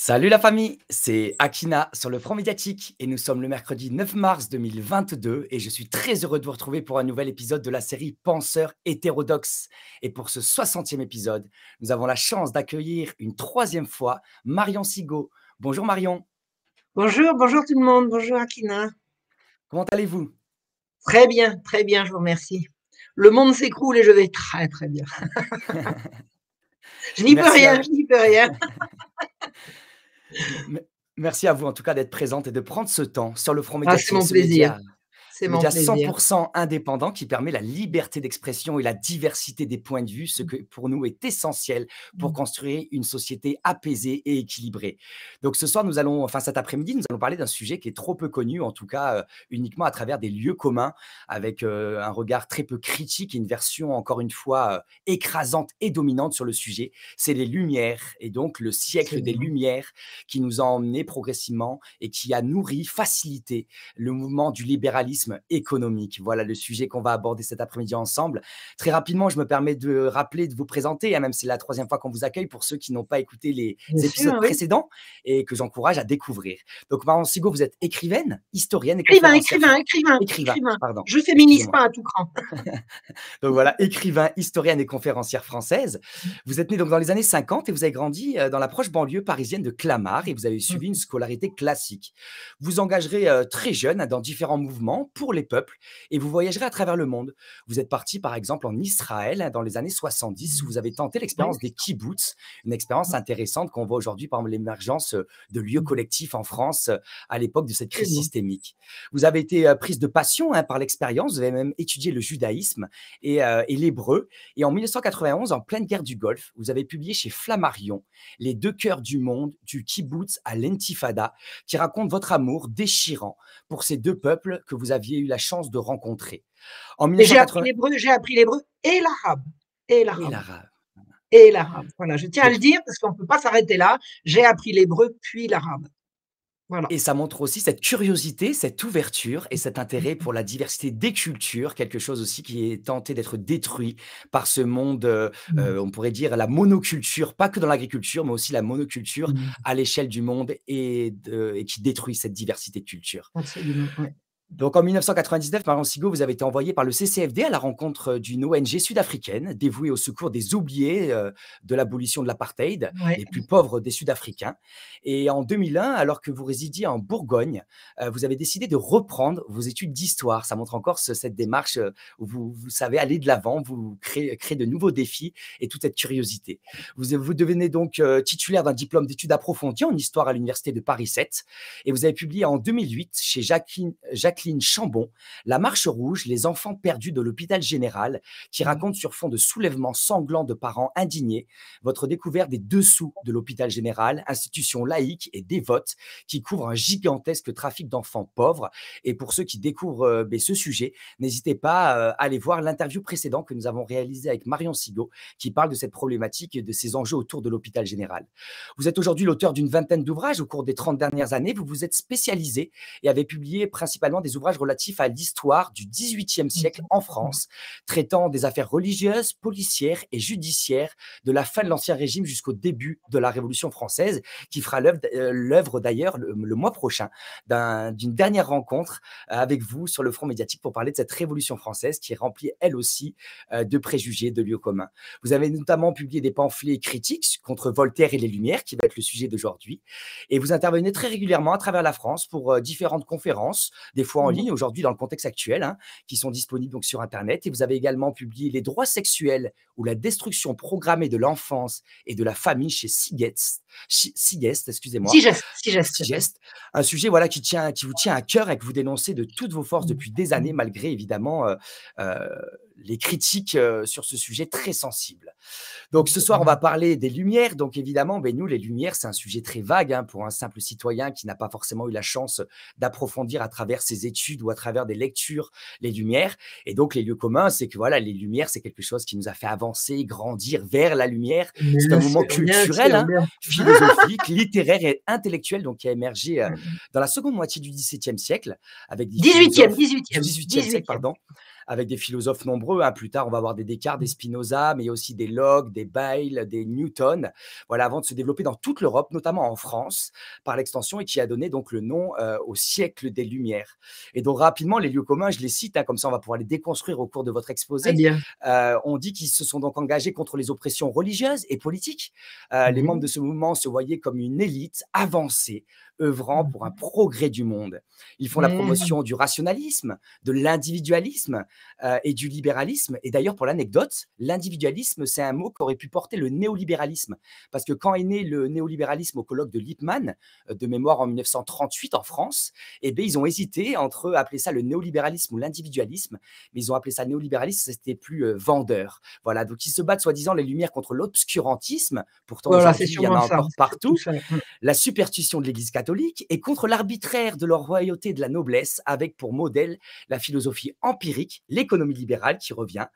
Salut la famille, c'est Akina sur le Front Médiatique et nous sommes le mercredi 9 mars 2022 et je suis très heureux de vous retrouver pour un nouvel épisode de la série Penseurs hétérodoxes. Et pour ce 60e épisode, nous avons la chance d'accueillir une troisième fois Marion Sigaud. Bonjour Marion, Bonjour, bonjour tout le monde. Bonjour Akina. comment allez-vous? Très bien, je vous remercie. Le monde s'écroule et je vais très, très bien. Je n'y peux Merci à rien, vous. je n'y peux rien. M- Merci à vous en tout cas d'être présente et de prendre ce temps sur le Front Ah, c'est Médiatique, mon plaisir, c'est ce mon média plaisir. 100% indépendant qui permet la liberté d'expression et la diversité des points de vue, ce que pour nous est essentiel pour construire une société apaisée et équilibrée. Donc ce soir, cet après-midi, nous allons parler d'un sujet qui est trop peu connu, en tout cas uniquement à travers des lieux communs, avec un regard très peu critique et une version, encore une fois, écrasante et dominante sur le sujet. C'est les Lumières, et donc le siècle des Absolument. Lumières qui nous a emmenés progressivement et qui a nourri, facilité le mouvement du libéralisme économique. Voilà le sujet qu'on va aborder cet après-midi ensemble. Très rapidement, je me permets de rappeler, de vous présenter, même si c'est la troisième fois qu'on vous accueille, pour ceux qui n'ont pas écouté les Bien sûr, épisodes oui. précédents et que j'encourage à découvrir. Donc, Marion Sigaud, vous êtes écrivaine, historienne et Écrivain, conférencière. écrivain, écrivain, Écrivain, écrivain. pardon, Je féminise excusez-moi. pas à tout cran. Donc voilà, écrivain, historienne et conférencière française. Vous êtes née donc dans les années 50 et vous avez grandi dans la proche banlieue parisienne de Clamart et vous avez suivi une scolarité classique. Vous engagerez très jeune dans différents mouvements pour les peuples et vous voyagerez à travers le monde. Vous êtes parti par exemple en Israël dans les années 70 où vous avez tenté Oui, l'expérience des kibbutz, une expérience intéressante qu'on voit aujourd'hui par l'émergence de lieux collectifs en France à l'époque de cette crise absolument. systémique. Vous avez été prise de passion par l'expérience, vous avez même étudié le judaïsme et l'hébreu. Et en 1991, en pleine guerre du Golfe, vous avez publié chez Flammarion Les deux cœurs du monde, du kibbutz à l'intifada, qui raconte votre amour déchirant pour ces deux peuples que vous aviez eu la chance de rencontrer. En Et j'ai 1980, appris l'hébreu et l'arabe. Et et l'arabe. l'arabe. Et l'arabe. Voilà, je tiens à le Donc, dire parce qu'on ne peut pas s'arrêter là. J'ai appris l'hébreu puis l'arabe. Voilà. et ça montre aussi cette curiosité, cette ouverture et cet intérêt pour la diversité des cultures, quelque chose aussi qui est tenté d'être détruit par ce monde, on pourrait dire la monoculture, pas que dans l'agriculture, mais aussi la monoculture à l'échelle du monde et qui détruit cette diversité de cultures. Absolument, oui. Donc en 1999, Marion Sigaud, vous avez été envoyée par le CCFD à la rencontre d'une ONG sud-africaine dévouée au secours des oubliés de l'abolition de l'apartheid, Ouais. les plus pauvres des Sud-Africains. Et en 2001, alors que vous résidiez en Bourgogne, vous avez décidé de reprendre vos études d'histoire. Ça montre encore cette démarche où vous savez aller de l'avant, vous créez de nouveaux défis et toute cette curiosité. Vous devenez donc titulaire d'un diplôme d'études approfondies en histoire à l'université de Paris 7 et vous avez publié en 2008 chez Jacqueline Chambon, La Marche rouge, les enfants perdus de l'hôpital général, qui raconte sur fond de soulèvements sanglants de parents indignés, votre découverte des dessous de l'hôpital général, institution laïque et dévote, qui couvre un gigantesque trafic d'enfants pauvres. Et pour ceux qui découvrent ce sujet, n'hésitez pas à aller voir l'interview précédente que nous avons réalisée avec Marion Sigaud, qui parle de cette problématique et de ces enjeux autour de l'hôpital général. Vous êtes aujourd'hui l'auteur d'une vingtaine d'ouvrages au cours des 30 dernières années. Vous vous êtes spécialisé et avez publié principalement des ouvrages relatifs à l'histoire du XVIIIe siècle en France, traitant des affaires religieuses, policières et judiciaires de la fin de l'Ancien Régime jusqu'au début de la Révolution française, qui fera l'œuvre d'ailleurs le mois prochain d'une dernière rencontre avec vous sur le front médiatique pour parler de cette Révolution française qui est remplie elle aussi de préjugés, de lieux communs. Vous avez notamment publié des pamphlets critiques contre Voltaire et les Lumières, qui va être le sujet d'aujourd'hui, et vous intervenez très régulièrement à travers la France pour différentes conférences, des fois en ligne, aujourd'hui dans le contexte actuel, qui sont disponibles donc sur Internet. Et vous avez également publié Les droits sexuels ou la destruction programmée de l'enfance et de la famille chez Sigest, excusez-moi. Sigest, un sujet voilà, qui vous tient à cœur et que vous dénoncez de toutes vos forces depuis des années, malgré évidemment les critiques sur ce sujet très sensible. Donc ce soir, on va parler des Lumières. Donc évidemment, nous, les Lumières, c'est un sujet très vague pour un simple citoyen qui n'a pas forcément eu la chance d'approfondir à travers ses études ou à travers des lectures les Lumières. Et donc les lieux communs, c'est que voilà, les Lumières, c'est quelque chose qui nous a fait avancer, grandir vers la lumière. C'est un mouvement culturel, philosophique, littéraire et intellectuel, donc qui a émergé dans la seconde moitié du XVIIe siècle avec des philosophes, 18e siècle, pardon, avec des philosophes nombreux, hein. Plus tard, on va avoir des Descartes, des Spinoza, mais aussi des Locke, des Bayle, des Newton, voilà, avant de se développer dans toute l'Europe, notamment en France, par l'extension, et qui a donné donc le nom au siècle des Lumières. Et donc rapidement, les lieux communs, je les cite, hein, comme ça on va pouvoir les déconstruire au cours de votre Très exposé. bien. On dit qu'ils se sont donc engagés contre les oppressions religieuses et politiques. Les membres Mhm. de ce mouvement se voyaient comme une élite avancée, œuvrant pour un progrès du monde. Ils font la Mhm. promotion du rationalisme, de l'individualisme et du libéralisme. Et d'ailleurs, pour l'anecdote, l'individualisme, c'est un mot qu'aurait pu porter le néolibéralisme. Parce que quand est né le néolibéralisme au colloque de Lippmann, de mémoire en 1938 en France, eh bien, ils ont hésité entre appeler ça le néolibéralisme ou l'individualisme, mais ils ont appelé ça néolibéralisme, c'était plus vendeur. Voilà, donc ils se battent soi-disant les Lumières contre l'obscurantisme, pourtant Voilà, c'est aujourd'hui il y en sûrement a ça. encore C'est surtout partout, ça. la superstition de l'Église catholique et contre l'arbitraire de leur royauté et de la noblesse, avec pour modèle la philosophie empirique, l'économie libérale qui revient,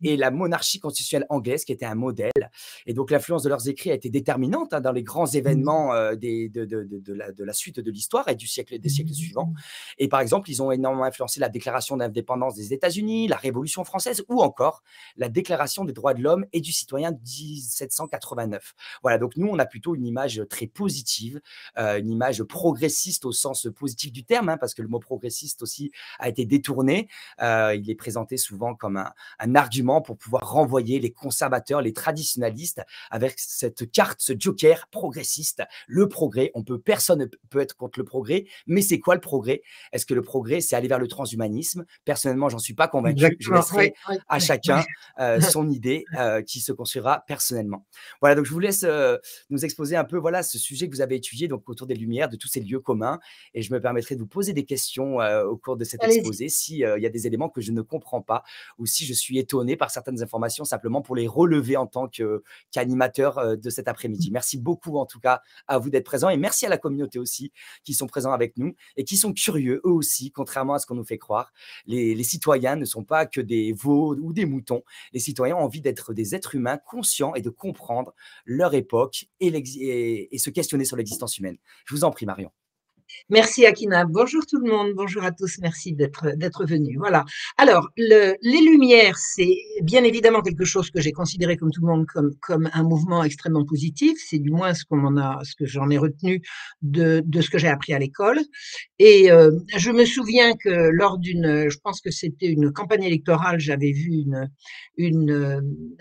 et la monarchie constitutionnelle anglaise qui était un modèle. Et donc l'influence de leurs écrits a été déterminante, hein, dans les grands événements de la suite de l'histoire et des siècles suivants. Et par exemple, ils ont énormément influencé la déclaration d'indépendance des États-Unis, la Révolution française ou encore la déclaration des droits de l'homme et du citoyen de 1789. Voilà, donc nous, on a plutôt une image très positive, une image progressiste au sens positif du terme, hein, parce que le mot progressiste aussi a été détourné. Il est présenté souvent comme un argument pour pouvoir renvoyer les conservateurs, les traditionalistes, avec cette carte, ce joker progressiste, le progrès. Personne ne peut être contre le progrès, mais c'est quoi le progrès? Est-ce que le progrès, c'est aller vers le transhumanisme? Personnellement, j'en suis pas convaincu. Je Exactement. Oui, laisserai oui, à oui, oui. chacun son idée qui se construira personnellement. Voilà, donc je vous laisse nous exposer un peu voilà, ce sujet que vous avez étudié donc, autour des Lumières, de tous ces lieux communs. Et je me permettrai de vous poser des questions au cours de cet Allez-y. exposé s'il y a des éléments que je ne comprends pas ou si je suis étonné par certaines informations, simplement pour les relever en tant qu'animateur de cet après-midi. Merci beaucoup en tout cas à vous d'être présents et merci à la communauté aussi qui sont présents avec nous et qui sont curieux eux aussi, contrairement à ce qu'on nous fait croire. Les citoyens ne sont pas que des veaux ou des moutons. Les citoyens ont envie d'être des êtres humains conscients et de comprendre leur époque et se questionner sur l'existence humaine. Je vous en prie, Marion. Merci Akina. Bonjour tout le monde. Bonjour à tous. Merci d'être venus. Voilà. Alors, les Lumières, c'est bien évidemment quelque chose que j'ai considéré comme tout le monde comme un mouvement extrêmement positif. C'est du moins ce que j'en ai retenu de ce que j'ai appris à l'école. Et je me souviens que lors je pense que c'était une campagne électorale, j'avais vu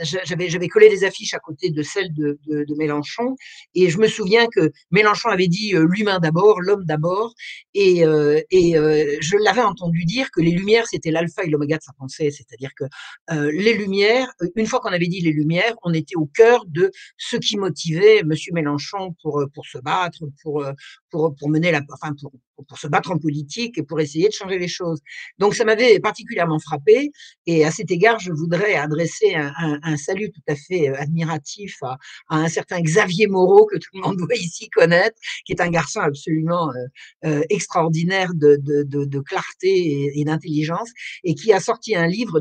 j'avais collé des affiches à côté de celles de Mélenchon, et je me souviens que Mélenchon avait dit l'humain d'abord, l'homme d'abord, je l'avais entendu dire que les Lumières c'était l'alpha et l'oméga de sa pensée, c'est-à-dire que les Lumières, une fois qu'on avait dit les Lumières, on était au cœur de ce qui motivait Monsieur Mélenchon pour se battre, pour mener enfin pour se battre en politique et pour essayer de changer les choses. Donc ça m'avait particulièrement frappé, et à cet égard, je voudrais adresser un salut tout à fait admiratif à un certain Xavier Moreau que tout le monde doit ici connaître, qui est un garçon absolument extraordinaire de clarté et d'intelligence, et qui a sorti un livre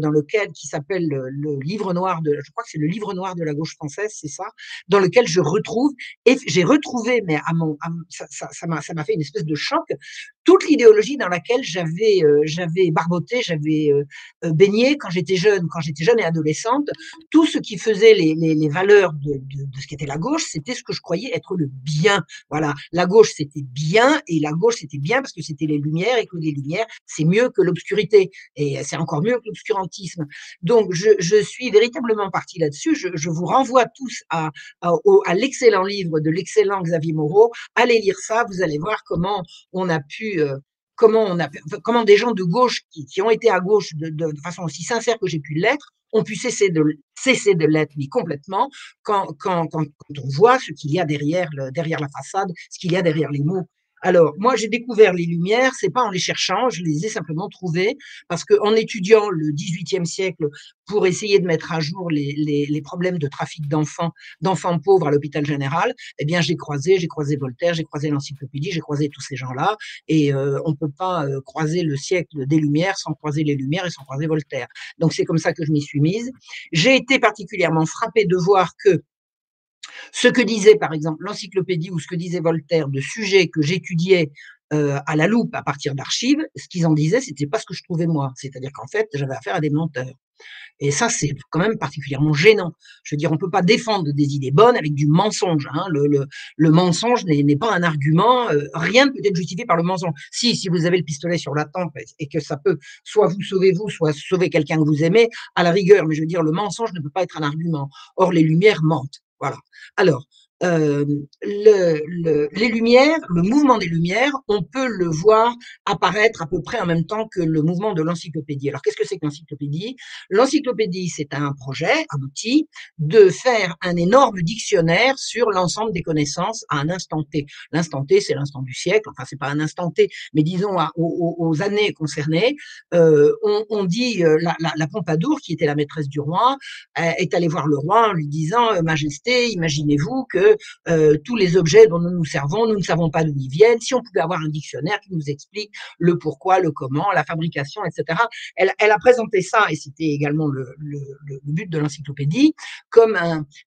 qui s'appelle le livre noir je crois que c'est le livre noir de la gauche française, c'est ça, dans lequel j'ai retrouvé, mais ça m'a fait une espèce de choc, toute l'idéologie dans laquelle j'avais barboté, j'avais baigné quand j'étais jeune et adolescente. Tout ce qui faisait les valeurs de ce qu'était la gauche, c'était ce que je croyais être le bien. Voilà, la gauche c'était bien, et la gauche c'était bien parce que c'était les Lumières, et que les Lumières c'est mieux que l'obscurité, et c'est encore mieux que l'obscurantisme. Donc je suis véritablement partie là-dessus. Je vous renvoie tous à l'excellent livre de l'excellent Xavier Moreau. Allez lire ça, vous allez voir on a pu comment des gens de gauche qui ont été à gauche de façon aussi sincère que j'ai pu l'être ont pu cesser de l'être, mais complètement, quand on voit ce qu'il y a derrière la façade, ce qu'il y a derrière les mots. Alors, moi, j'ai découvert les Lumières, c'est pas en les cherchant, je les ai simplement trouvées, parce qu'en étudiant le XVIIIe siècle pour essayer de mettre à jour les problèmes de trafic d'enfants pauvres à l'hôpital général, eh bien, j'ai croisé Voltaire, j'ai croisé l'encyclopédie, j'ai croisé tous ces gens-là, et on ne peut pas croiser le siècle des Lumières sans croiser les Lumières et sans croiser Voltaire. Donc, c'est comme ça que je m'y suis mise. J'ai été particulièrement frappée de voir que ce que disait, par exemple, l'encyclopédie ou ce que disait Voltaire de sujets que j'étudiais à la loupe à partir d'archives, ce qu'ils en disaient, c'était pas ce que je trouvais moi. C'est-à-dire qu'en fait, j'avais affaire à des menteurs. Et ça, c'est quand même particulièrement gênant. Je veux dire, on peut pas défendre des idées bonnes avec du mensonge, hein. Le mensonge n'est pas un argument, rien ne peut être justifié par le mensonge. Si vous avez le pistolet sur la tempe et que ça peut soit vous sauver vous, soit sauver quelqu'un que vous aimez, à la rigueur, mais je veux dire, le mensonge ne peut pas être un argument. Or, les Lumières mentent. Voilà. Alors, les Lumières, le mouvement des Lumières, on peut le voir apparaître à peu près en même temps que le mouvement de l'encyclopédie. Alors, qu'est-ce que c'est que l'encyclopédie? L'encyclopédie, c'est un projet, un outil, de faire un énorme dictionnaire sur l'ensemble des connaissances à un instant T. L'instant T, c'est l'instant du siècle, enfin, c'est pas un instant T, mais disons aux années concernées. On dit, la Pompadour, qui était la maîtresse du roi, est allée voir le roi en lui disant, Majesté, imaginez-vous que tous les objets dont nous nous servons, nous ne savons pas d'où ils viennent. Si on pouvait avoir un dictionnaire qui nous explique le pourquoi, le comment, la fabrication, etc. Elle a présenté ça, et c'était également le but de l'encyclopédie, comme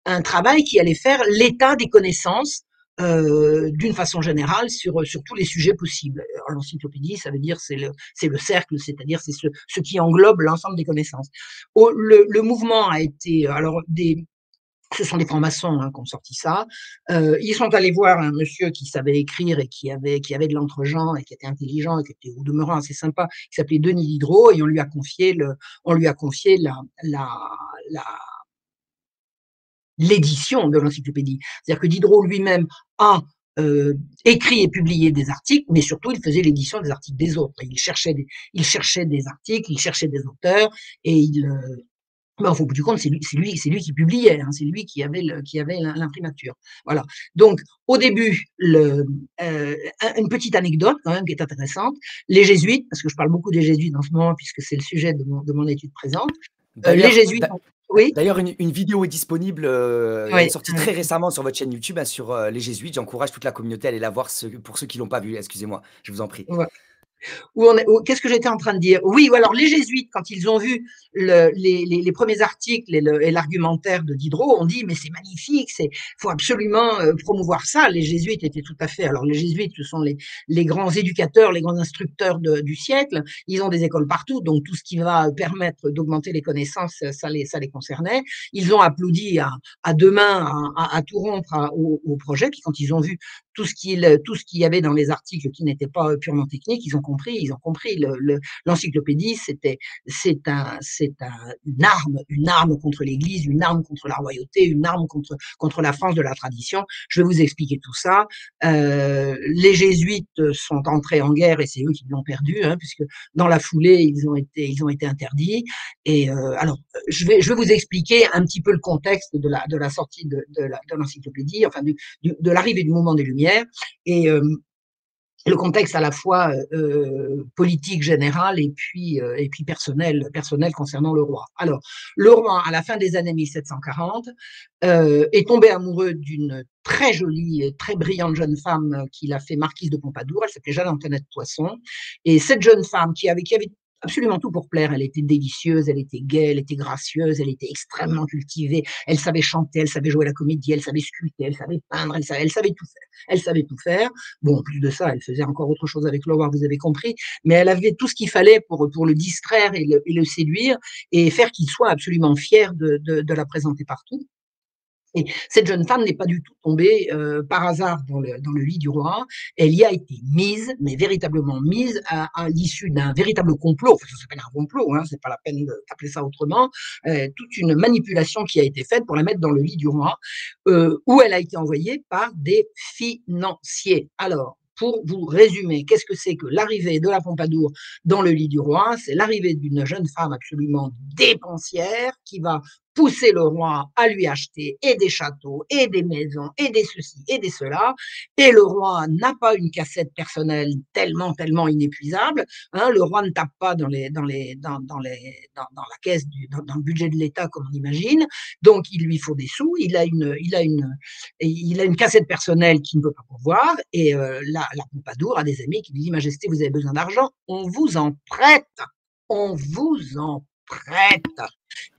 un travail qui allait faire l'état des connaissances d'une façon générale sur tous les sujets possibles. L'encyclopédie, ça veut dire c'est le cercle, c'est-à-dire c'est ce qui englobe l'ensemble des connaissances. Le mouvement a été alors ce sont des francs-maçons, hein, qui ont sorti ça. Ils sont allés voir un monsieur qui savait écrire et qui avait de l'entre-gens et qui était intelligent et qui était au demeurant assez sympa, qui s'appelait Denis Diderot, et on lui a confié la, la, l'édition de l'encyclopédie. C'est-à-dire que Diderot lui-même a écrit et publié des articles, mais surtout il faisait l'édition des articles des autres. Il cherchait des articles, il cherchait des auteurs, et mais au bout du compte, c'est lui qui publiait, hein, c'est lui qui avait l'imprimature. Voilà. Donc, au début, une petite anecdote quand même qui est intéressante. Les jésuites, parce que je parle beaucoup des jésuites en ce moment puisque c'est le sujet de mon étude présente. Les D'ailleurs, jésuites, oui, d'ailleurs, une vidéo est disponible, elle est oui, sortie oui. très récemment sur votre chaîne YouTube, hein, sur les jésuites. J'encourage toute la communauté à aller la voir, pour ceux qui l'ont pas vue. Excusez-moi, je vous en prie. Ouais. Qu'est-ce que j'étais en train de dire? Oui, alors les jésuites, quand ils ont vu les premiers articles et l'argumentaire de Diderot, ont dit mais c'est magnifique, faut absolument promouvoir ça. Les jésuites étaient tout à fait. Alors les jésuites, ce sont les grands éducateurs, les grands instructeurs du siècle. Ils ont des écoles partout, donc tout ce qui va permettre d'augmenter les connaissances, ça les concernait. Ils ont applaudi à deux mains, à tout rompre au projet. Puis quand ils ont vu tout ce qu'il y avait dans les articles qui n'étaient pas purement techniques, ils ont compris. L'encyclopédie, une arme contre l'Église, une arme contre la royauté, une arme contre la France de la tradition. Je vais vous expliquer tout ça. Les jésuites sont entrés en guerre et c'est eux qui l'ont perdu, hein, puisque dans la foulée, ils ont été interdits. Et alors, je vais vous expliquer un petit peu le contexte de la sortie de l'encyclopédie, enfin de l'arrivée du mouvement des Lumières, et le contexte à la fois politique général et puis personnel concernant le roi. Alors, le roi, à la fin des années 1740, est tombé amoureux d'une très jolie et très brillante jeune femme qu'il a fait marquise de Pompadour. Elle s'appelait Jeanne-Antoinette Poisson. Et cette jeune femme qui avait absolument tout pour plaire. Elle était délicieuse, elle était gaie, elle était gracieuse, elle était extrêmement cultivée. Elle savait chanter, elle savait jouer à la comédie, elle savait sculpter, elle savait peindre, elle savait tout faire. Elle savait tout faire. Bon, en plus de ça, elle faisait encore autre chose avec le roi, vous avez compris. Mais elle avait tout ce qu'il fallait pour le distraire et le séduire et faire qu'il soit absolument fier de la présenter partout. Et cette jeune femme n'est pas du tout tombée par hasard dans le lit du roi. Elle y a été mise, mais véritablement mise à l'issue d'un véritable complot. Enfin, ça s'appelle un complot, hein, c'est pas la peine d'appeler ça autrement. Toute une manipulation qui a été faite pour la mettre dans le lit du roi, où elle a été envoyée par des financiers. Alors, pour vous résumer, qu'est-ce que c'est que l'arrivée de la Pompadour dans le lit du roi? C'est l'arrivée d'une jeune femme absolument dépensière qui va pousser le roi à lui acheter et des châteaux, et des maisons, et des ceci, et des cela. Et le roi n'a pas une cassette personnelle tellement inépuisable. Hein, le roi ne tape pas dans la caisse, dans le budget de l'État comme on imagine. Donc, il lui faut des sous. Il a une cassette personnelle qu'il ne peut pas pourvoir. Et la Pompadour a des amis qui lui disent Majesté, vous avez besoin d'argent, on vous en prête. On vous en prête.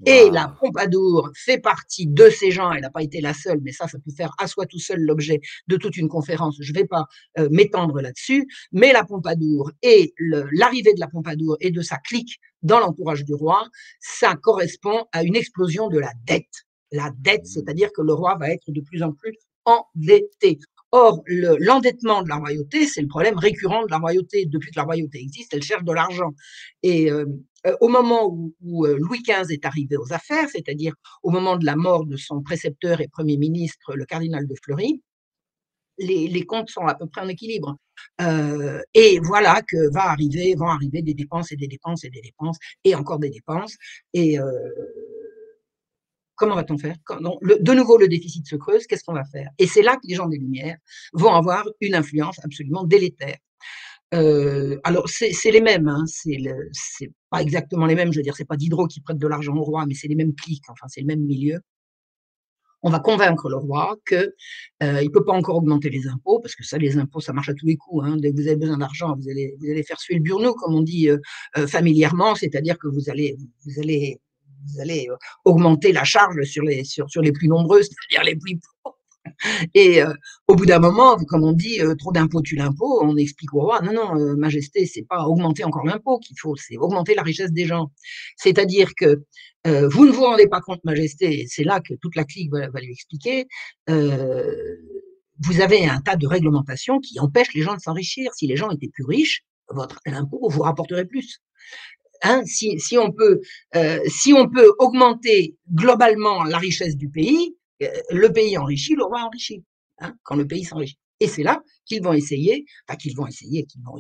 Et la Waouh! Pompadour fait partie de ces gens, elle n'a pas été la seule, mais ça peut faire à soi tout seul l'objet de toute une conférence, je ne vais pas m'étendre là-dessus, mais la Pompadour et l'arrivée de la Pompadour et de sa clique dans l'entourage du roi, ça correspond à une explosion de la dette. La dette, Mmh. c'est-à-dire que le roi va être de plus en plus endetté. Or, l'endettement de la royauté, c'est le problème récurrent de la royauté. Depuis que la royauté existe, elle cherche de l'argent. Et au moment où Louis XV est arrivé aux affaires, c'est-à-dire au moment de la mort de son précepteur et Premier ministre, le cardinal de Fleury, les comptes sont à peu près en équilibre. Et voilà que vont arriver des dépenses et des dépenses et des dépenses et encore des dépenses. Et comment va-t-on faire quand, non, de nouveau, le déficit se creuse, qu'est-ce qu'on va faire? Et c'est là que les gens des Lumières vont avoir une influence absolument délétère. Alors c'est les mêmes, hein, c'est pas exactement les mêmes, je veux dire, c'est pas Diderot qui prête de l'argent au roi, mais c'est les mêmes cliques, enfin c'est le même milieu. On va convaincre le roi que il peut pas encore augmenter les impôts, parce que ça, les impôts, ça marche à tous les coups, hein. Dès que vous avez besoin d'argent, vous allez faire suer le burneau, comme on dit familièrement, c'est-à-dire que vous allez augmenter la charge sur les plus nombreux, c'est-à-dire les plus. Et au bout d'un moment, comme on dit, trop d'impôts tue l'impôt, on explique au roi, non, non, Majesté, c'est pas augmenter encore l'impôt qu'il faut, c'est augmenter la richesse des gens. C'est-à-dire que vous ne vous rendez pas compte, Majesté, et c'est là que toute la clique va lui expliquer, euh, vous avez un tas de réglementations qui empêchent les gens de s'enrichir. Si les gens étaient plus riches, votre impôt vous rapporterait plus. Hein, si on peut augmenter globalement la richesse du pays, le pays enrichi, le roi enrichi, hein, quand le pays s'enrichit. Et c'est là qu'ils vont essayer, enfin ils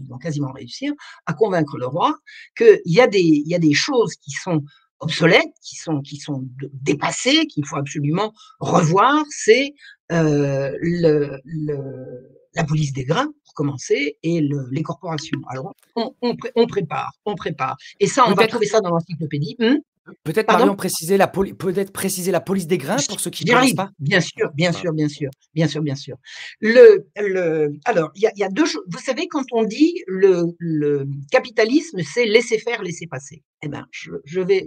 vont quasiment réussir à convaincre le roi qu'il y a des choses qui sont obsolètes, qui sont dépassées, qu'il faut absolument revoir. C'est la police des grains, pour commencer, et les corporations. Alors, on prépare, on prépare. Et ça, on va Peut-être trouver ça dans l'encyclopédie. peut-être Pardon? Marion peut-être préciser la police des grains pour ceux qui ne J'y connaissent arrive, pas? bien sûr, bien Voilà. sûr, bien sûr, bien sûr, bien sûr. Alors, il y a deux choses. Vous savez, quand on dit le capitalisme, c'est laisser faire, laisser passer. Eh ben, je vais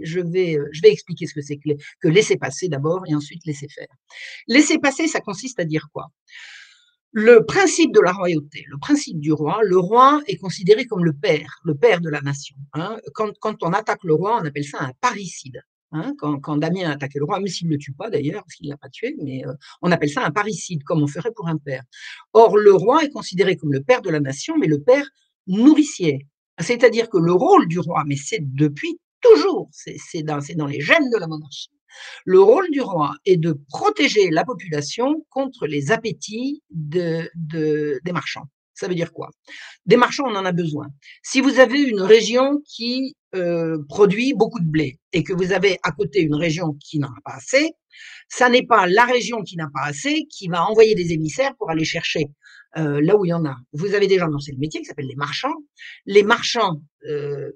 expliquer ce que c'est que laisser passer d'abord et ensuite laisser faire. Laisser passer, ça consiste à dire quoi? Le principe de la royauté, le principe du roi, le roi est considéré comme le père de la nation. Hein. Quand on attaque le roi, on appelle ça un parricide. Hein. Quand Damien a attaqué le roi, même s'il ne le tue pas d'ailleurs, parce qu'il ne l'a pas tué, mais on appelle ça un parricide, comme on ferait pour un père. Or, le roi est considéré comme le père de la nation, mais le père nourricier. C'est-à-dire que le rôle du roi, mais c'est depuis toujours, c'est dans les gènes de la monarchie. Le rôle du roi est de protéger la population contre les appétits des marchands. Ça veut dire quoi? Des marchands, on en a besoin. Si vous avez une région qui produit beaucoup de blé et que vous avez à côté une région qui n'en a pas assez, ça n'est pas la région qui n'a pas assez qui va envoyer des émissaires pour aller chercher là où il y en a. Vous avez des gens dans ce métier qui s'appellent les marchands. Les marchands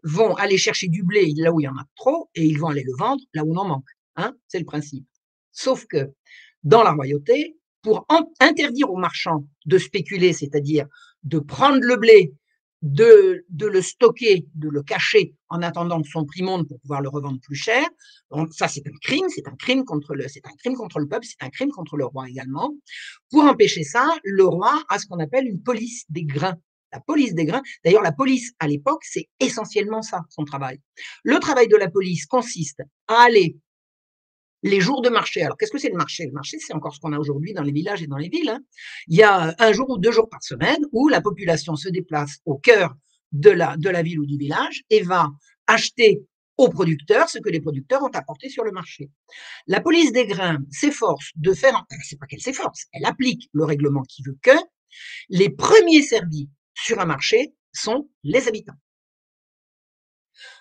vont aller chercher du blé là où il y en a trop et ils vont aller le vendre là où on en manque. Hein, c'est le principe. Sauf que dans la royauté, pour interdire aux marchands de spéculer, c'est-à-dire de prendre le blé, de le stocker, de le cacher en attendant que son prix monte pour pouvoir le revendre plus cher. Donc ça, c'est un crime contre le peuple, c'est un crime contre le roi également. Pour empêcher ça, le roi a ce qu'on appelle une police des grains. La police des grains. D'ailleurs, la police, à l'époque, c'est essentiellement ça, son travail. Le travail de la police consiste à aller les jours de marché. Alors, qu'est-ce que c'est le marché? Le marché, c'est encore ce qu'on a aujourd'hui dans les villages et dans les villes. Hein. Il y a un jour ou 2 jours par semaine où la population se déplace au cœur de la ville ou du village et va acheter aux producteurs ce que les producteurs ont apporté sur le marché. La police des grains s'efforce de faire, c'est pas qu'elle s'efforce, elle applique le règlement qui veut que les premiers servis sur un marché sont les habitants.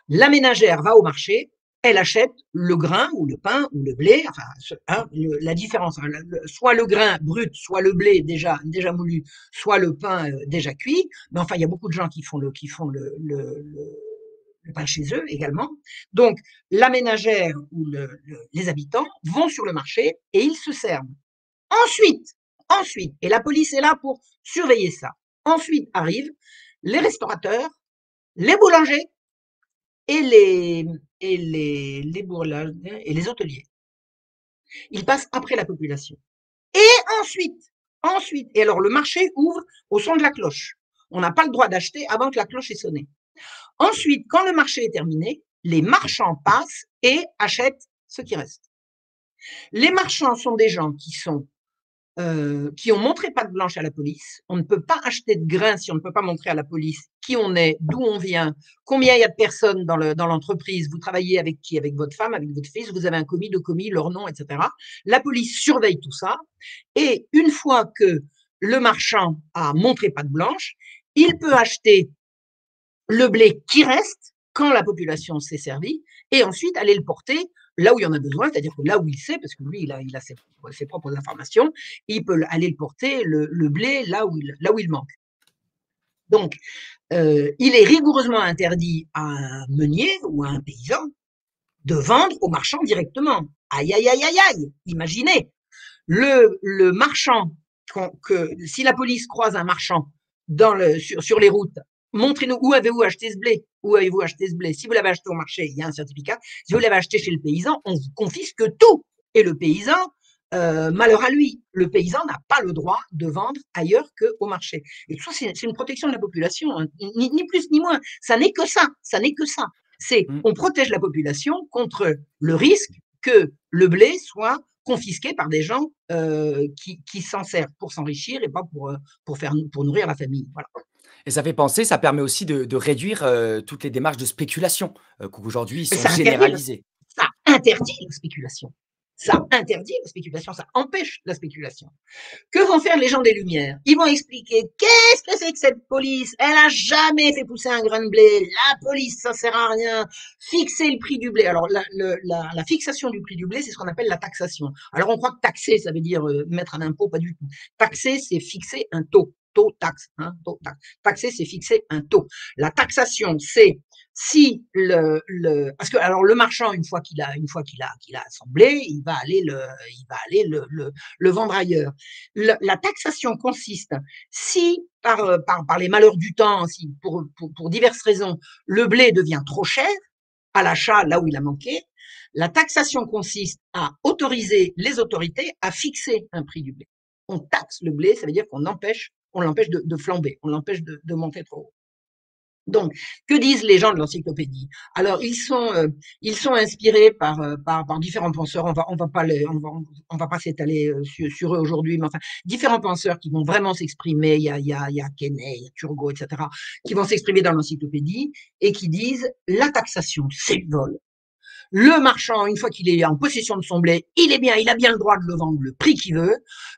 La ménagère va au marché, elle achète le grain ou le pain ou le blé, enfin, hein, la différence, hein, soit le grain brut, soit le blé déjà moulu, soit le pain déjà cuit. Mais enfin, il y a beaucoup de gens qui font le pain chez eux également. Donc, la ménagère ou les habitants vont sur le marché et ils se servent. Ensuite, et la police est là pour surveiller ça. Ensuite arrivent les restaurateurs, les boulangers et les bourgeois et les hôteliers. Ils passent après la population. Et ensuite, et alors le marché ouvre au son de la cloche. On n'a pas le droit d'acheter avant que la cloche ait sonné. Ensuite, quand le marché est terminé, les marchands passent et achètent ce qui reste. Les marchands sont des gens qui ont montré patte blanche à la police. On ne peut pas acheter de grains si on ne peut pas montrer à la police qui on est, d'où on vient, combien il y a de personnes dans l'entreprise, vous travaillez avec qui, avec votre femme, avec votre fils, vous avez un commis, deux commis, leur nom, etc. La police surveille tout ça. Et une fois que le marchand a montré patte blanche, il peut acheter le blé qui reste quand la population s'est servie et ensuite aller le porter là où il y en a besoin, c'est-à-dire que là où il sait, parce que lui, il a ses propres informations, il peut aller le porter, le blé, là où il manque. Donc, il est rigoureusement interdit à un meunier ou à un paysan de vendre aux marchands directement. Aïe, aïe, aïe, aïe, aïe, imaginez, le marchand, si la police croise un marchand sur les routes, montrez-nous où avez-vous acheté ce blé. Où avez-vous acheté ce blé? Si vous l'avez acheté au marché, il y a un certificat. Si vous l'avez acheté chez le paysan, on vous confisque tout. Et le paysan, malheur à lui, le paysan n'a pas le droit de vendre ailleurs qu'au marché. Et tout ça, c'est une protection de la population, hein. Ni plus ni moins. Ça n'est que ça. Ça n'est que ça. On protège la population contre le risque que le blé soit confisqué par des gens qui s'en servent pour s'enrichir et pas pour nourrir la famille. Voilà. Et ça fait penser, ça permet aussi de réduire, toutes les démarches de spéculation, qu'aujourd'hui Mais sont généralisées. ça interdit la spéculation. Ça interdit la spéculation, ça empêche la spéculation. Que vont faire les gens des Lumières? Ils vont expliquer qu'est-ce que c'est que cette police? Elle a jamais fait pousser un grain de blé. La police, ça sert à rien. Fixer le prix du blé. Alors, la fixation du prix du blé, c'est ce qu'on appelle la taxation. Alors, on croit que taxer, ça veut dire mettre un impôt, pas du tout. Taxer, c'est fixer un taux. Taux, taxe, hein, taux, taxe. Taxer, c'est fixer un taux. La taxation, c'est si parce que alors le marchand une fois qu'il a assemblé, il va aller le vendre ailleurs. La taxation consiste, si par les malheurs du temps, si pour diverses raisons, le blé devient trop cher à l'achat là où il a manqué, la taxation consiste à autoriser les autorités à fixer un prix du blé. On taxe le blé, ça veut dire qu'on l'empêche de flamber, on l'empêche de monter trop haut. Donc, que disent les gens de l'encyclopédie? Alors, ils sont inspirés par différents penseurs. On va pas s'étaler sur eux aujourd'hui, mais enfin, différents penseurs qui vont vraiment s'exprimer. Il y a Quesnay, il y a Turgot, etc., qui vont s'exprimer dans l'encyclopédie et qui disent la taxation, c'est le vol. Le marchand, une fois qu'il est en possession de son blé, il a bien le droit de le vendre le prix qu'il veut.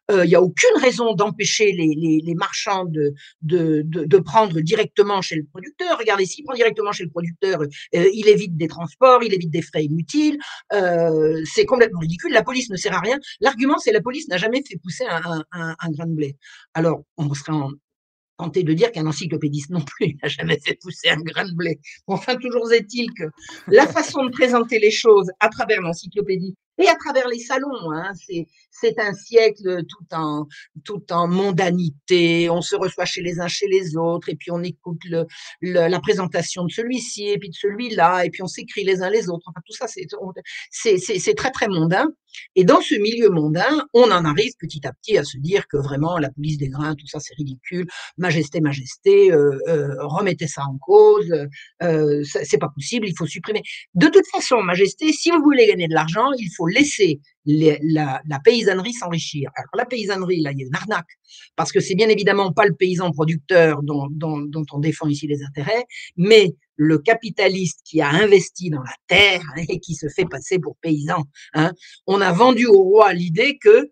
Il n'y a aucune raison d'empêcher les marchands de prendre directement chez le producteur. Regardez, s'il prend directement chez le producteur, il évite des transports, il évite des frais inutiles. C'est complètement ridicule. La police ne sert à rien. L'argument, c'est la police n'a jamais fait pousser un grain de blé. Alors, on serait tenté de dire qu'un encyclopédiste non plus n'a jamais fait pousser un grain de blé. Enfin, toujours est-il que la façon de présenter les choses à travers l'encyclopédie et à travers les salons, hein, c'est un siècle tout en mondanité. On se reçoit chez les uns, chez les autres, et puis on écoute la présentation de celui-ci et puis de celui-là, et puis on s'écrit les uns les autres. Enfin, tout ça, c'est très très mondain. Et dans ce milieu mondain, on en arrive petit à petit à se dire que vraiment la police des grains, tout ça, c'est ridicule. Majesté, majesté, remettez ça en cause, c'est pas possible, il faut supprimer. De toute façon, majesté, si vous voulez gagner de l'argent, il faut laisser la paysannerie s'enrichir. Alors la paysannerie, là, il y a une arnaque, parce que c'est bien évidemment pas le paysan producteur dont on défend ici les intérêts, mais le capitaliste qui a investi dans la terre et qui se fait passer pour paysan. Hein. On a vendu au roi l'idée que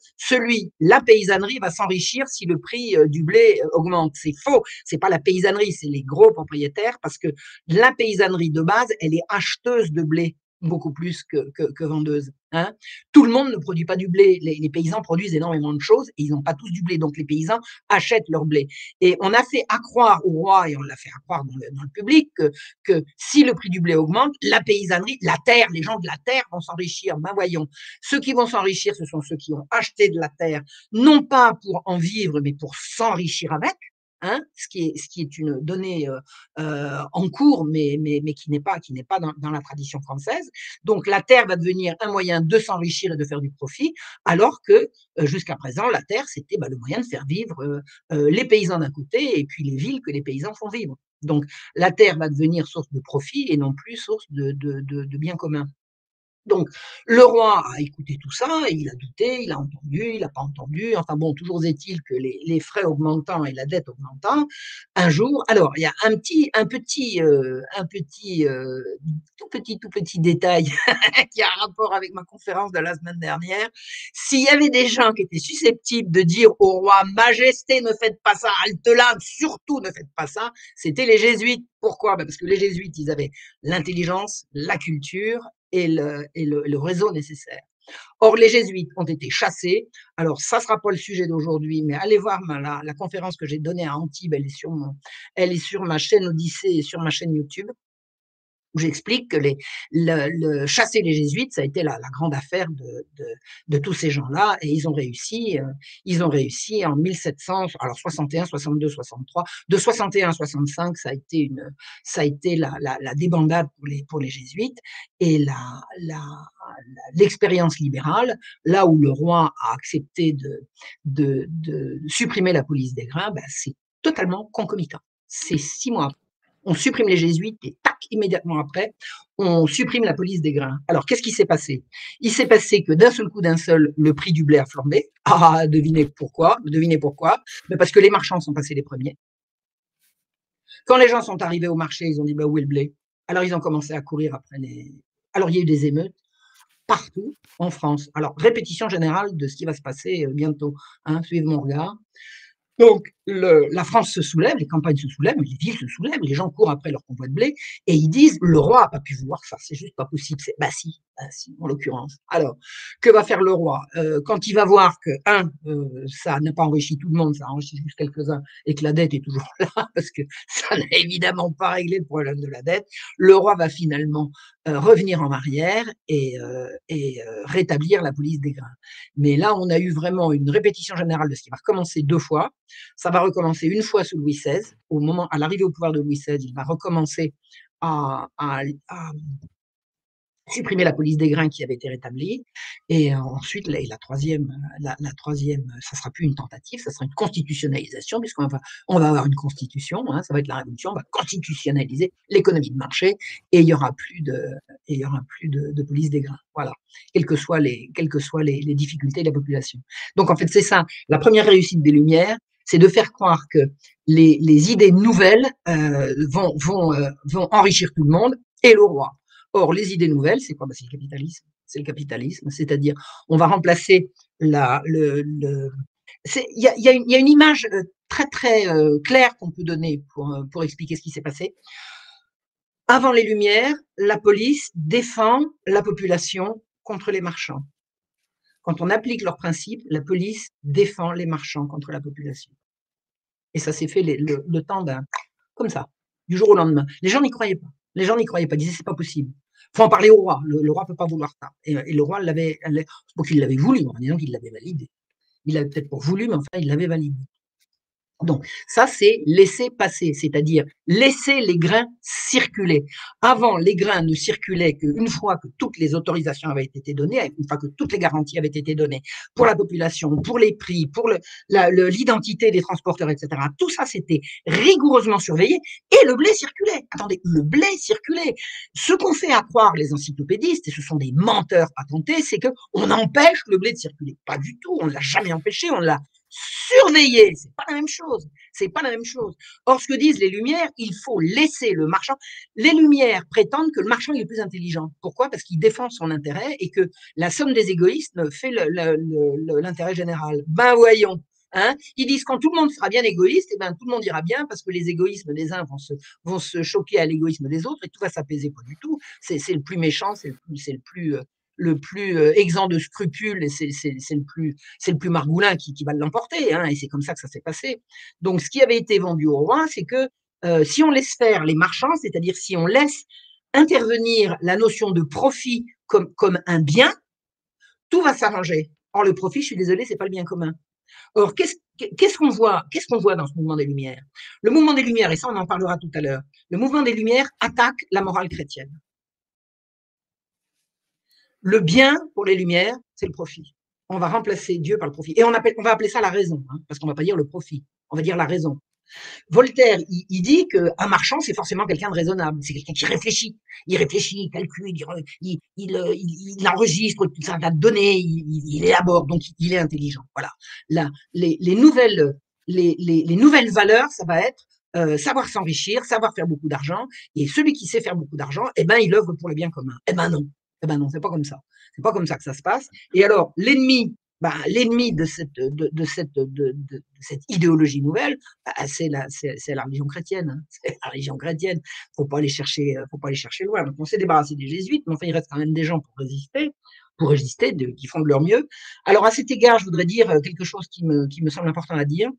la paysannerie va s'enrichir si le prix du blé augmente. C'est faux. C'est pas la paysannerie, c'est les gros propriétaires, parce que la paysannerie de base, elle est acheteuse de blé beaucoup plus que vendeuse. Hein. Tout le monde ne produit pas du blé. Les paysans produisent énormément de choses et ils n'ont pas tous du blé. Donc les paysans achètent leur blé. Et on a fait accroire au roi, et on l'a fait accroire dans le public, que si le prix du blé augmente, la paysannerie, la terre, les gens de la terre vont s'enrichir. Ben voyons, ceux qui vont s'enrichir, ce sont ceux qui ont acheté de la terre, non pas pour en vivre, mais pour s'enrichir avec. hein, ce qui est une donnée en cours, mais qui n'est pas dans la tradition française. Donc la terre va devenir un moyen de s'enrichir et de faire du profit, alors que jusqu'à présent, la terre, c'était le moyen de faire vivre les paysans d'un côté et puis les villes que les paysans font vivre. Donc la terre va devenir source de profit et non plus source de bien commun. Donc, le roi a écouté tout ça, et il a douté, il a entendu, il n'a pas entendu. Enfin bon, toujours est-il que les frais augmentant et la dette augmentant, un jour, alors il y a tout petit détail qui a un rapport avec ma conférence de la semaine dernière. S'il y avait des gens qui étaient susceptibles de dire au roi, Majesté, ne faites pas ça, halte là, surtout ne faites pas ça, c'était les jésuites. Pourquoi? Parce que les jésuites, ils avaient l'intelligence, la culture et le réseau nécessaire. Or, les jésuites ont été chassés. Alors, ça ne sera pas le sujet d'aujourd'hui, mais allez voir la conférence que j'ai donnée à Antibes, elle est sur ma chaîne Odyssée et sur ma chaîne YouTube, où j'explique que chasser les jésuites, ça a été la grande affaire de tous ces gens-là, et ils ont réussi en 1700, alors 61, 62, 63, de 61 à 65, ça a été la débandade pour les jésuites, et l'expérience libérale, là où le roi a accepté de supprimer la police des grains, c'est totalement concomitant. C'est 6 mois après. On supprime les jésuites et tac, immédiatement après, on supprime la police des grains. Alors, qu'est-ce qui s'est passé? Il s'est passé que d'un seul coup, le prix du blé a flambé. Ah, devinez pourquoi? Mais parce que les marchands sont passés les premiers. Quand les gens sont arrivés au marché, ils ont dit, où est le blé? Alors, ils ont commencé à courir après Alors, il y a eu des émeutes partout en France. Alors, répétition générale de ce qui va se passer bientôt. Hein, suivez mon regard. Donc, la France se soulève, les campagnes se soulèvent, les villes se soulèvent, les gens courent après leur convoi de blé, et ils disent, le roi n'a pas pu vouloir ça, c'est juste pas possible. Si, en l'occurrence. Alors, que va faire le roi quand il va voir que, ça n'a pas enrichi tout le monde, ça a enrichi juste quelques-uns, et que la dette est toujours là, parce que ça n'a évidemment pas réglé le problème de la dette, le roi va finalement revenir en arrière et rétablir la police des grains. Mais là, on a eu vraiment une répétition générale de ce qui va recommencer 2 fois. Ça va recommencer une fois sous Louis XVI. À l'arrivée au pouvoir de Louis XVI, il va recommencer à supprimer la police des grains qui avait été rétablie. Et ensuite, la troisième, ça sera plus une tentative, ça sera une constitutionnalisation, puisqu'on va avoir une constitution, hein, ça va être la révolution, on va constitutionnaliser l'économie de marché, et il y aura plus de police des grains. Voilà. Quelles que soient les difficultés de la population. Donc, en fait, c'est ça. La première réussite des Lumières, c'est de faire croire que les idées nouvelles vont enrichir tout le monde et le roi. Or, les idées nouvelles, c'est quoi? C'est le capitalisme. C'est le capitalisme, c'est-à-dire, on va remplacer il y a une image très très claire qu'on peut donner pour expliquer ce qui s'est passé. Avant les Lumières, la police défend la population contre les marchands. Quand on applique leurs principes, la police défend les marchands contre la population. Et ça s'est fait le temps comme ça, du jour au lendemain. Les gens n'y croyaient pas. Ils disaient, c'est pas possible. Il faut en parler au roi. Le roi peut pas vouloir ça. Et le roi c'est pas qu'il l'avait voulu, en disant qu'il l'avait validé. Il l'avait peut-être pas voulu, mais enfin, il l'avait validé. Donc, ça, c'est laisser passer, c'est-à-dire laisser les grains circuler. Avant, les grains ne circulaient qu'une fois que toutes les autorisations avaient été données, une fois que toutes les garanties avaient été données pour la population, pour les prix, pour l'identité des transporteurs, etc. Tout ça, c'était rigoureusement surveillé et le blé circulait. Attendez, le blé circulait. Ce qu'on fait à croire les encyclopédistes, et ce sont des menteurs patentés, c'est qu'on empêche le blé de circuler. Pas du tout, on ne l'a jamais empêché, on l'a surveiller, c'est pas la même chose. C'est pas la même chose. Or, ce que disent les Lumières, il faut laisser le marchand. Les Lumières prétendent que le marchand est le plus intelligent. Pourquoi? Parce qu'il défend son intérêt et que la somme des égoïstes fait l'intérêt général. Ben voyons. Hein, ils disent quand tout le monde sera bien égoïste, et ben tout le monde ira bien parce que les égoïsmes des uns vont se choquer à l'égoïsme des autres et tout va s'apaiser. Pas du tout. C'est le plus méchant, c'est le plus exempt de scrupules, et c'est le plus margoulin qui va l'emporter, hein, et c'est comme ça que ça s'est passé. Donc, ce qui avait été vendu au roi, c'est que si on laisse faire les marchands, c'est-à-dire si on laisse intervenir la notion de profit comme un bien, tout va s'arranger. Or, le profit, je suis désolé, c'est pas le bien commun. Or, qu'est-ce qu'on voit dans ce mouvement des Lumières? Le mouvement des Lumières, et ça on en parlera tout à l'heure, le mouvement des Lumières attaque la morale chrétienne. Le bien pour les Lumières, c'est le profit. On va remplacer Dieu par le profit. Et on va appeler ça la raison, hein, parce qu'on va pas dire le profit, on va dire la raison. Voltaire, il dit qu'un marchand, c'est forcément quelqu'un de raisonnable. C'est quelqu'un qui réfléchit. Il réfléchit, il calcule, il enregistre tout un tas de données, il élabore, donc il est intelligent. Voilà. Là, les nouvelles valeurs, ça va être savoir s'enrichir, savoir faire beaucoup d'argent. Et celui qui sait faire beaucoup d'argent, eh ben, il œuvre pour le bien commun. Eh ben non. Eh ben non, c'est pas comme ça. C'est pas comme ça que ça se passe. Et alors, l'ennemi de cette idéologie nouvelle, c'est la religion chrétienne. Hein. C'est la religion chrétienne. Faut pas aller chercher loin. Donc, on s'est débarrassé des jésuites, mais enfin, il reste quand même des gens pour résister, qui font de leur mieux. Alors, à cet égard, je voudrais dire quelque chose qui me semble important à dire.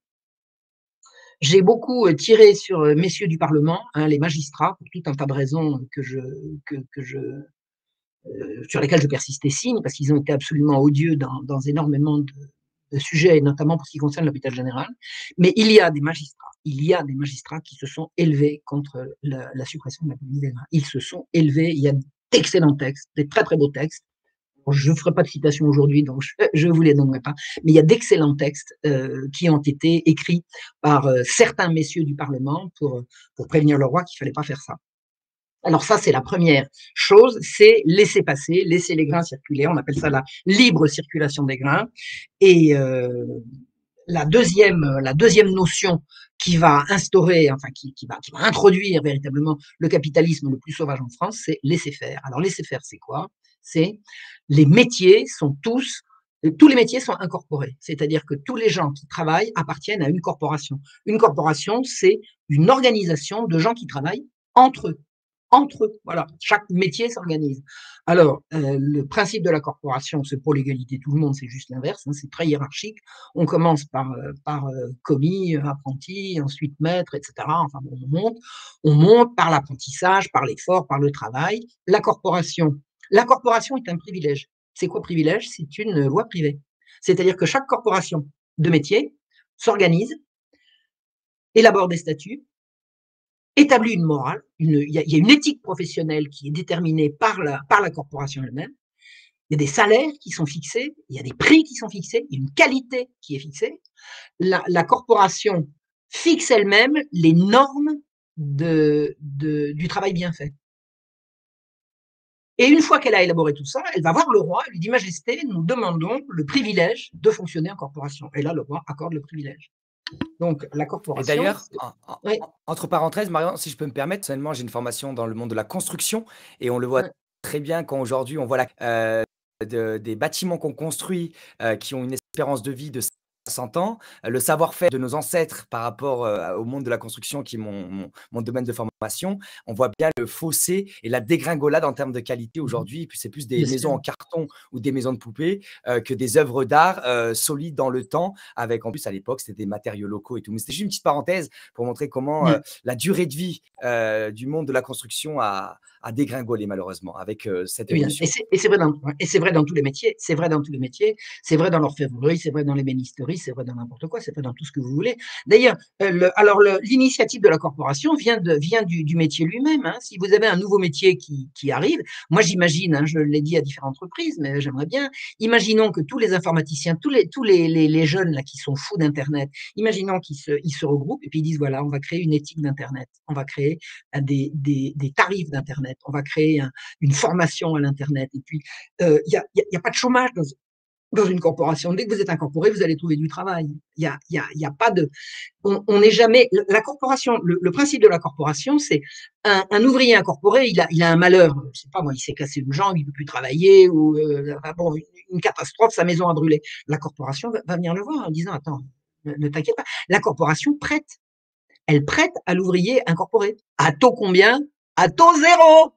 J'ai beaucoup tiré sur messieurs du Parlement, hein, les magistrats, pour tout un tas de raisons sur lesquels je persiste et signe, parce qu'ils ont été absolument odieux dans énormément de sujets, et notamment pour ce qui concerne l'hôpital général. Mais il y a des magistrats qui se sont élevés contre la suppression de la police des grains. Ils se sont élevés, il y a d'excellents textes, des très très beaux textes. Je ne ferai pas de citation aujourd'hui, donc je vous les donnerai pas. Mais il y a d'excellents textes qui ont été écrits par certains messieurs du Parlement pour prévenir le roi qu'il fallait pas faire ça. Alors ça, c'est la première chose, c'est laisser passer, laisser les grains circuler. On appelle ça la libre circulation des grains. Et la deuxième notion qui va instaurer, enfin qui va introduire véritablement le capitalisme le plus sauvage en France, c'est laisser faire. Alors laisser faire, c'est quoi? C'est les métiers sont tous les métiers sont incorporés, c'est-à-dire que tous les gens qui travaillent appartiennent à une corporation. Une corporation, c'est une organisation de gens qui travaillent entre eux. Voilà, chaque métier s'organise. Alors, le principe de la corporation, c'est pour l'égalité de tout le monde, c'est juste l'inverse, hein, c'est très hiérarchique. On commence par commis, apprenti, ensuite maître, etc. Enfin, bon, on monte par l'apprentissage, par l'effort, par le travail. La corporation est un privilège. C'est quoi privilège? C'est une loi privée. C'est-à-dire que chaque corporation de métier s'organise, élabore des statuts, établit une morale, il y a une éthique professionnelle qui est déterminée par la corporation elle-même, il y a des salaires qui sont fixés, il y a des prix qui sont fixés, il y a une qualité qui est fixée. La corporation fixe elle-même les normes du travail bien fait. Et une fois qu'elle a élaboré tout ça, elle va voir le roi, elle lui dit: Majesté, nous demandons le privilège de fonctionner en corporation. Et là, le roi accorde le privilège. Donc, la Et corporation, d'ailleurs, oui, entre parenthèses, Marion, si je peux me permettre, personnellement, j'ai une formation dans le monde de la construction et on le voit oui, très bien quand aujourd'hui on voit des bâtiments qu'on construit qui ont une espérance de vie de 100 ans, le savoir-faire de nos ancêtres par rapport au monde de la construction qui est mon domaine de formation, on voit bien le fossé et la dégringolade en termes de qualité aujourd'hui. Et puis c'est plus des bien sûr. maisons en carton ou des maisons de poupées que des œuvres d'art solides dans le temps, avec en plus à l'époque c'était des matériaux locaux et tout. Mais c'était juste une petite parenthèse pour montrer comment la durée de vie du monde de la construction a dégringolé malheureusement avec cette Bien. évolution. Et c'est vrai dans tous les métiers. C'est vrai dans tous les métiers. C'est vrai dans l'orfèvrerie, c'est vrai dans l'ébénisterie, c'est vrai dans n'importe quoi, c'est vrai dans tout ce que vous voulez. D'ailleurs, l'initiative de la corporation vient du métier lui-même. Hein. Si vous avez un nouveau métier qui arrive, moi j'imagine, hein, je l'ai dit à différentes reprises, mais j'aimerais bien, imaginons que tous les informaticiens, tous les jeunes là qui sont fous d'Internet, imaginons ils se regroupent et puis ils disent voilà, on va créer une éthique d'Internet, on va créer des tarifs d'Internet, on va créer une formation à l'Internet. Et puis, il y a pas de chômage dans une corporation. Dès que vous êtes incorporé, vous allez trouver du travail. Il y a pas de, on n'est jamais, la corporation, le principe de la corporation, c'est un ouvrier incorporé, il a un malheur. Je sais pas, moi, il s'est cassé une jambe, il peut plus travailler, ou, bon, une catastrophe, sa maison a brûlé. La corporation va venir le voir en disant, attends, ne t'inquiète pas. La corporation prête. Elle prête à l'ouvrier incorporé. À taux combien? À taux zéro!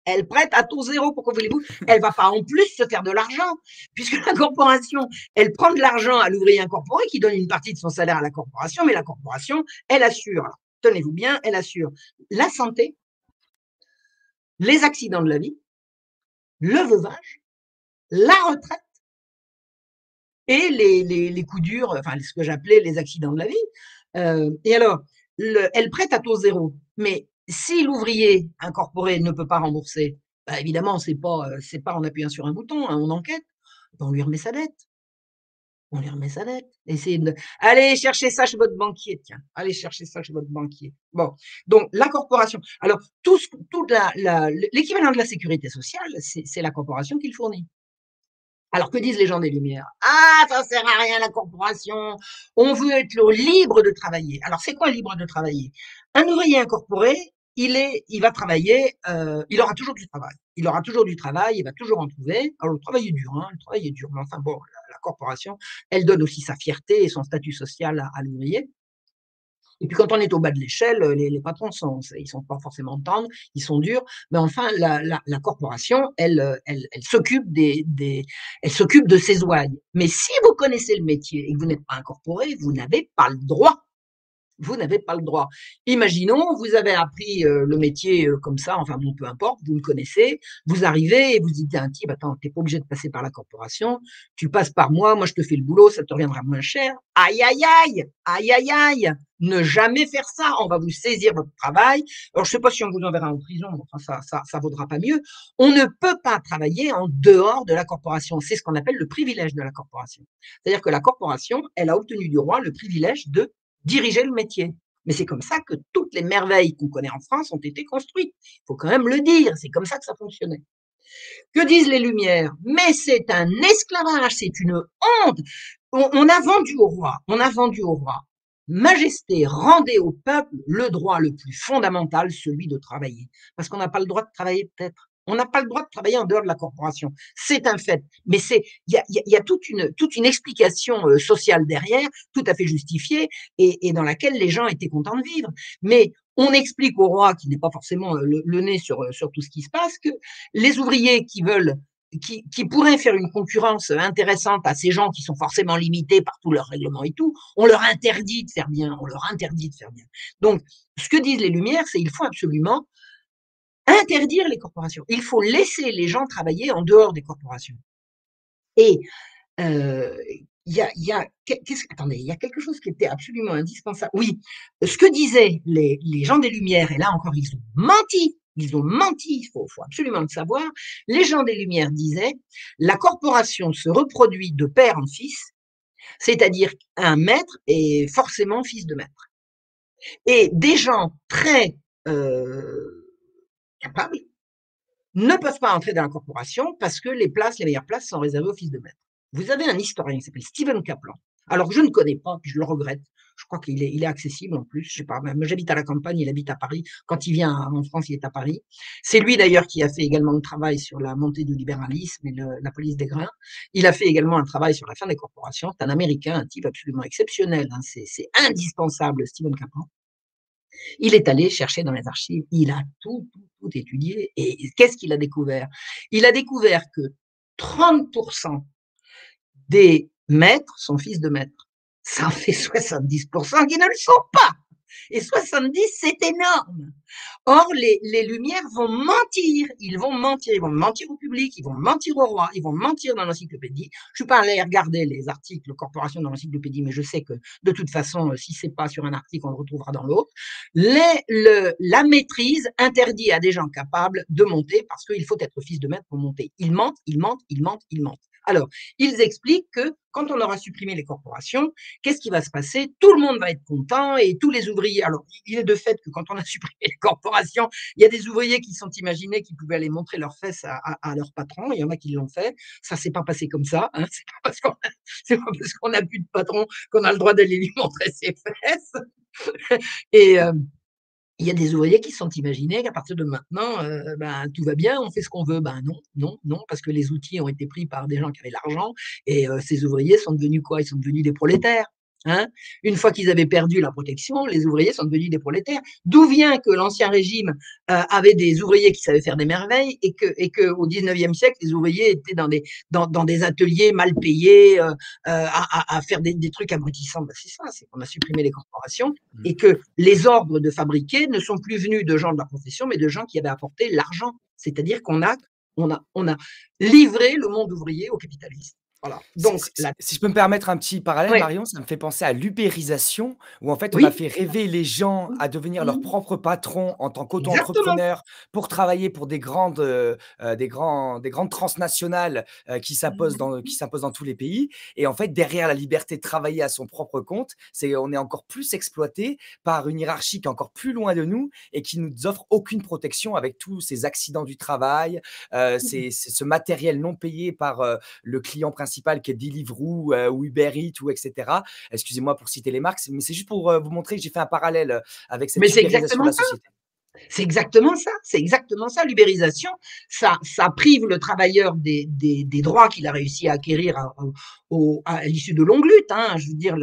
Elle prête à taux zéro, pourquoi voulez-vous? Elle va pas en plus se faire de l'argent, puisque la corporation, elle prend de l'argent à l'ouvrier incorporé qui donne une partie de son salaire à la corporation, mais la corporation, elle assure, alors, tenez-vous bien, elle assure la santé, les accidents de la vie, le veuvage, la retraite et les coups durs, enfin ce que j'appelais les accidents de la vie. Et alors, elle prête à taux zéro. Mais si l'ouvrier incorporé ne peut pas rembourser, bah évidemment, c'est pas en appuyant sur un bouton, hein, on enquête, on lui remet sa dette. On lui remet sa dette. Essayez de allez chercher ça chez votre banquier, tiens. Allez chercher ça chez votre banquier. Bon, donc la corporation. Alors, toute l'équivalent de la sécurité sociale, c'est la corporation qui le fournit. Alors, que disent les gens des Lumières? Ah, ça sert à rien la corporation. On veut être libre de travailler. Alors, c'est quoi libre de travailler? Un ouvrier incorporé, il va travailler, il aura toujours du travail. Il aura toujours du travail, il va toujours en trouver. Alors, le travail est dur, hein, le travail est dur. Mais enfin, bon, la corporation, elle donne aussi sa fierté et son statut social à l'ouvrier. Et puis quand on est au bas de l'échelle, les patrons ils sont pas forcément tendres, ils sont durs, mais enfin la corporation, elle s'occupe elle s'occupe de ses ouailles. Mais si vous connaissez le métier et que vous n'êtes pas incorporé, vous n'avez pas le droit. Vous n'avez pas le droit. Imaginons, vous avez appris le métier comme ça, enfin bon, peu importe, vous le connaissez, vous arrivez et vous dites à un type, attends, t'es pas obligé de passer par la corporation, tu passes par moi, moi je te fais le boulot, ça te reviendra moins cher. Aïe, aïe, aïe, aïe, aïe, aïe, ne jamais faire ça, on va vous saisir votre travail. Alors je sais pas si on vous enverra en prison, enfin ça vaudra pas mieux. On ne peut pas travailler en dehors de la corporation, c'est ce qu'on appelle le privilège de la corporation. C'est-à-dire que la corporation, elle a obtenu du roi le privilège de diriger le métier. Mais c'est comme ça que toutes les merveilles qu'on connaît en France ont été construites. Il faut quand même le dire, c'est comme ça que ça fonctionnait. Que disent les Lumières? Mais c'est un esclavage, c'est une honte. On a vendu au roi, on a vendu au roi. Majesté, rendez au peuple le droit le plus fondamental, celui de travailler. Parce qu'on n'a pas le droit de travailler peut-être. On n'a pas le droit de travailler en dehors de la corporation. C'est un fait. Mais il y a toute une explication sociale derrière, tout à fait justifiée, et dans laquelle les gens étaient contents de vivre. Mais on explique au roi, qui n'est pas forcément le nez sur tout ce qui se passe, que les ouvriers qui pourraient faire une concurrence intéressante à ces gens qui sont forcément limités par tous leurs règlements et tout, on leur interdit de faire bien, on leur interdit de faire bien. Donc, ce que disent les Lumières, c'est qu'il faut absolument interdire les corporations. Il faut laisser les gens travailler en dehors des corporations. Et attendez, il y a quelque chose qui était absolument indispensable. Oui, ce que disaient les gens des Lumières, et là encore, ils ont menti. Ils ont menti, il faut absolument le savoir. Les gens des Lumières disaient, la corporation se reproduit de père en fils, c'est-à-dire un maître est forcément fils de maître. Et des gens très capables ne peuvent pas entrer dans la corporation parce que les meilleures places sont réservées aux fils de maître. Vous avez un historien qui s'appelle Stephen Kaplan. Alors que je ne connais pas, puis je le regrette. Je crois qu'il est accessible en plus. Je sais pas, même j'habite à la campagne, il habite à Paris. Quand il vient en France, il est à Paris. C'est lui d'ailleurs qui a fait également le travail sur la montée du libéralisme et la police des grains. Il a fait également un travail sur la fin des corporations. C'est un Américain, un type absolument exceptionnel. Hein. C'est indispensable, Stephen Kaplan. Il est allé chercher dans les archives, il a tout étudié. Et qu'est-ce qu'il a découvert? Il a découvert que 30% des maîtres sont fils de maîtres. Ça en fait 70% qui ne le sont pas. Et 70, c'est énorme. Or, les Lumières vont mentir. Ils vont mentir au public, ils vont mentir au roi, ils vont mentir dans l'encyclopédie. Je suis pas allé regarder les articles corporation dans l'encyclopédie, mais je sais que de toute façon, si c'est pas sur un article, on le retrouvera dans l'autre. La maîtrise interdit à des gens capables de monter parce qu'il faut être fils de maître pour monter. Ils mentent, ils mentent, ils mentent, ils mentent. Alors, ils expliquent que quand on aura supprimé les corporations, qu'est-ce qui va se passer? Tout le monde va être content et tous les ouvriers. Alors, il est de fait que quand on a supprimé les corporations, il y a des ouvriers qui sont imaginés qu'ils pouvaient aller montrer leurs fesses à leur patron. Il y en a qui l'ont fait. Ça s'est pas passé comme ça. Hein. C'est pas parce qu'on a plus de patron qu'on a le droit d'aller lui montrer ses fesses. Et il y a des ouvriers qui se sont imaginés qu'à partir de maintenant, tout va bien, on fait ce qu'on veut. Ben non, non, non, parce que les outils ont été pris par des gens qui avaient l'argent et ces ouvriers sont devenus quoi? Ils sont devenus des prolétaires. Hein. Une fois qu'ils avaient perdu la protection, les ouvriers sont devenus des prolétaires. D'où vient que l'ancien régime avait des ouvriers qui savaient faire des merveilles et que au 19e siècle, les ouvriers étaient dans des ateliers mal payés à faire des trucs abrutissants. Ben, c'est ça, c'est qu'on a supprimé les corporations et que les ordres de fabriquer ne sont plus venus de gens de la profession, mais de gens qui avaient apporté l'argent. C'est-à-dire qu'on a livré le monde ouvrier au capitalisme. Voilà. Si Donc si si la si je peux me permettre un petit parallèle, ouais, Marion, ça me fait penser à l'ubérisation, où en fait on a oui, fait rêver les gens à devenir leurs mmh, propres patrons en tant exactement. qu'auto-entrepreneurs pour travailler pour des grandes transnationales, qui s'imposent dans tous les pays et en fait derrière la liberté de travailler à son propre compte, on est encore plus exploité par une hiérarchie qui est encore plus loin de nous et qui nous offre aucune protection avec tous ces accidents du travail, c'est ce matériel non payé par, le client principal qui est Deliveroo, ou Uber Eats ou et cetera. Excusez-moi pour citer les marques, mais c'est juste pour, vous montrer que j'ai fait un parallèle, avec Mais cette c'est ubérisation de exactement la ça. société. C'est exactement ça, c'est exactement ça. L'ubérisation, ça prive le travailleur des droits qu'il a réussi à acquérir à l'issue de longues luttes. Hein. Je veux dire,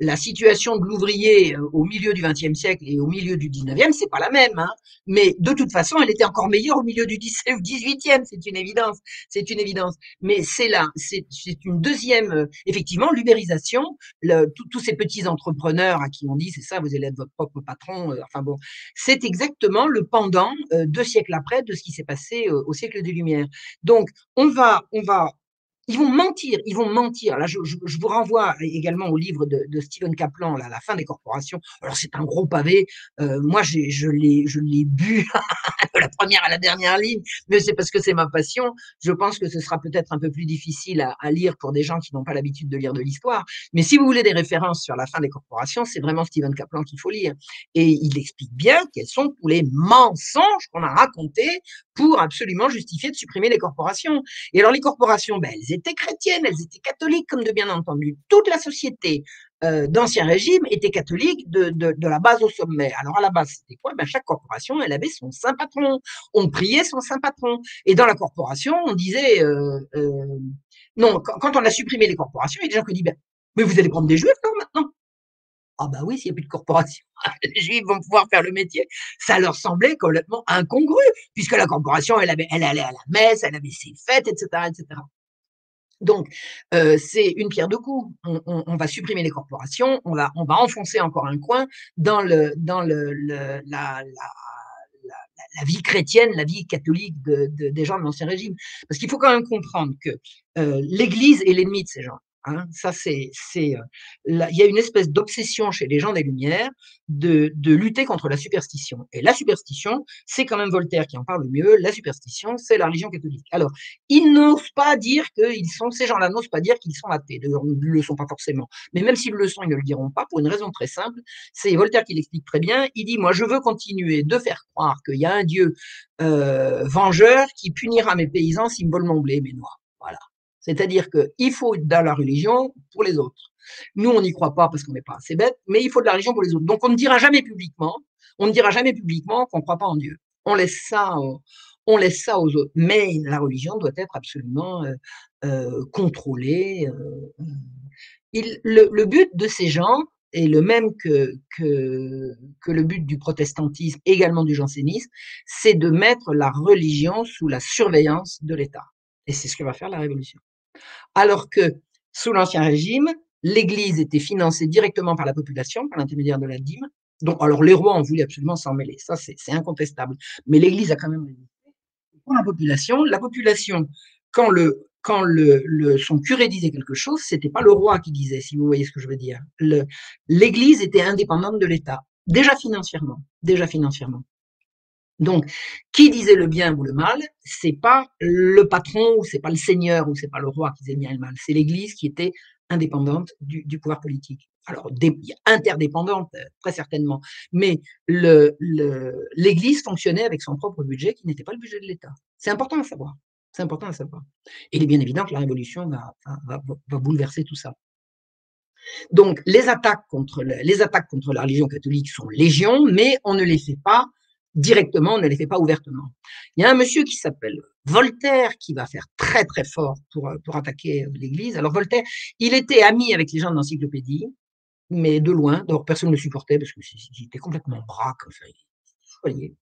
la situation de l'ouvrier au milieu du XXe siècle et au milieu du XIXe, c'est pas la même. Hein. Mais de toute façon, elle était encore meilleure au milieu du XVIIIe, c'est une évidence. C'est une évidence. Mais c'est là, c'est une deuxième, effectivement, l'ubérisation, tous ces petits entrepreneurs à qui on dit, c'est ça, vous allez être votre propre patron. Enfin bon, c'est exactement le pendant 2 siècles après de ce qui s'est passé au siècle des Lumières. Donc, on va ils vont mentir, ils vont mentir. Là, je vous renvoie également au livre de Stephen Kaplan, là, La fin des corporations. Alors, c'est un gros pavé. Moi, je l'ai bu de la première à la dernière ligne, mais c'est parce que c'est ma passion. Je pense que ce sera peut-être un peu plus difficile à lire pour des gens qui n'ont pas l'habitude de lire de l'histoire. Mais si vous voulez des références sur la fin des corporations, c'est vraiment Stephen Kaplan qu'il faut lire. Et il explique bien quels sont tous les mensonges qu'on a racontés pour absolument justifier de supprimer les corporations. Et alors les corporations, ben, elles étaient chrétiennes, elles étaient catholiques, comme de bien entendu. Toute la société d'Ancien Régime était catholique de la base au sommet. Alors à la base, c'était quoi? Ben, chaque corporation, elle avait son saint patron. On priait son saint patron. Et dans la corporation, on disait non, quand on a supprimé les corporations, il y a des gens qui disent ben, mais vous allez prendre des juifs là, maintenant. Ah bah oui, s'il n'y a plus de corporation, les juifs vont pouvoir faire le métier. Ça leur semblait complètement incongru, puisque la corporation, elle allait à la messe, elle avait ses fêtes, etc., etc. Donc, c'est une pierre deux coups. On va supprimer les corporations, on va enfoncer encore un coin dans la vie chrétienne, la vie catholique des gens de l'Ancien Régime. Parce qu'il faut quand même comprendre que l'Église est l'ennemi de ces gens. Hein. Ça, il y a une espèce d'obsession chez les gens des Lumières de lutter contre la superstition. Et la superstition, c'est quand même Voltaire qui en parle le mieux. La superstition, c'est la religion catholique. Alors, ils n'osent pas dire ces gens-là n'osent pas dire qu'ils sont athées. D'ailleurs, ils ne le sont pas forcément. Mais même s'ils le sont, ils ne le diront pas pour une raison très simple. C'est Voltaire qui l'explique très bien. Il dit, moi, je veux continuer de faire croire qu'il y a un Dieu vengeur qui punira mes paysans s'ils me volent mon blé, mes noix. Voilà. C'est-à-dire qu'il faut de la religion pour les autres. Nous, on n'y croit pas parce qu'on n'est pas assez bête, mais il faut de la religion pour les autres. Donc, on ne dira jamais publiquement qu'on ne croit pas en Dieu. On laisse ça, on laisse ça aux autres. Mais la religion doit être absolument contrôlée. Le but de ces gens est le même que le but du protestantisme, également du jansénisme, c'est de mettre la religion sous la surveillance de l'État. Et c'est ce que va faire la Révolution. Alors que sous l'Ancien Régime, l'Église était financée directement par la population, par l'intermédiaire de la dîme. Donc, alors les rois ont voulu absolument s'en mêler, ça c'est incontestable. Mais l'Église a quand même résisté. Pour la population, quand son curé disait quelque chose, c'était pas le roi qui disait, si vous voyez ce que je veux dire. L'Église était indépendante de l'État, déjà financièrement, déjà financièrement. Donc, qui disait le bien ou le mal, c'est pas le patron ou c'est pas le seigneur ou c'est pas le roi qui disait le bien et le mal, c'est l'Église qui était indépendante du pouvoir politique. Alors, interdépendante, très certainement, mais l'Église fonctionnait avec son propre budget qui n'était pas le budget de l'État. C'est important à savoir. C'est important à savoir. Et il est bien évident que la Révolution va bouleverser tout ça. Donc, les attaques contre la religion catholique sont légion, mais on ne les fait pas directement, on ne les fait pas ouvertement. Il y a un monsieur qui s'appelle Voltaire qui va faire très très fort pour attaquer l'Église. Alors Voltaire, il était ami avec les gens de l'encyclopédie, mais de loin. Donc personne ne le supportait parce qu'il était complètement braque. Enfin, voyez.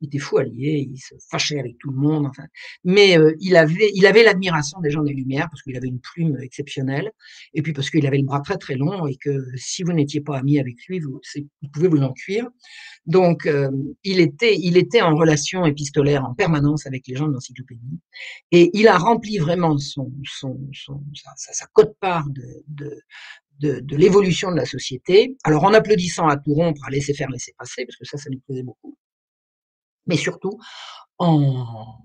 il était fou allié, il se fâchait avec tout le monde, enfin. Mais il avait l'admiration des gens des Lumières parce qu'il avait une plume exceptionnelle et puis parce qu'il avait le bras très, très long et que si vous n'étiez pas ami avec lui, vous pouvez vous en cuire. Donc, il était en relation épistolaire en permanence avec les gens de l'encyclopédie et il a rempli vraiment sa quote-part de l'évolution de la société. Alors, en applaudissant à tout rompre, à laisser faire, laisser passer, parce que ça lui plaisait beaucoup, mais surtout en,